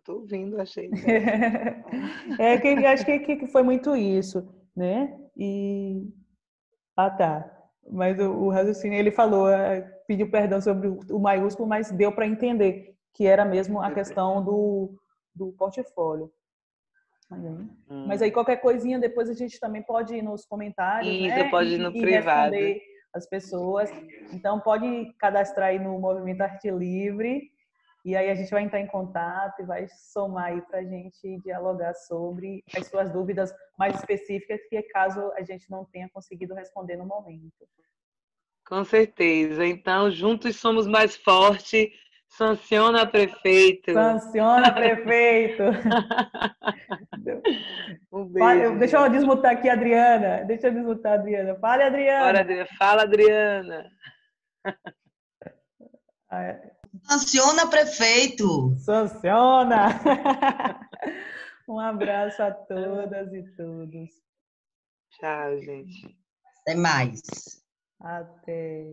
tô ouvindo, achei. Acho que foi muito isso, né? Tá. Mas o raciocínio, ele falou, pediu perdão sobre o maiúsculo, mas deu para entender que era mesmo a questão do portfólio. Mas aí qualquer coisinha depois a gente também pode ir nos comentários, né? Pode ir no privado. Responder as pessoas. Então pode cadastrar aí no Movimento Arte Livre e aí a gente vai entrar em contato e vai somar aí para a gente dialogar sobre as suas dúvidas mais específicas, que caso a gente não tenha conseguido responder no momento. Com certeza. Então, juntos somos mais fortes. Sanciona, prefeito. Sanciona, prefeito. Um beijo. Deixa eu desmutar aqui a Adriana. Fala, Adriana. Bora, Adriana. Fala, Adriana. Sanciona, prefeito. Sanciona. Um abraço a todas e todos. Tchau, gente. Até mais. Até.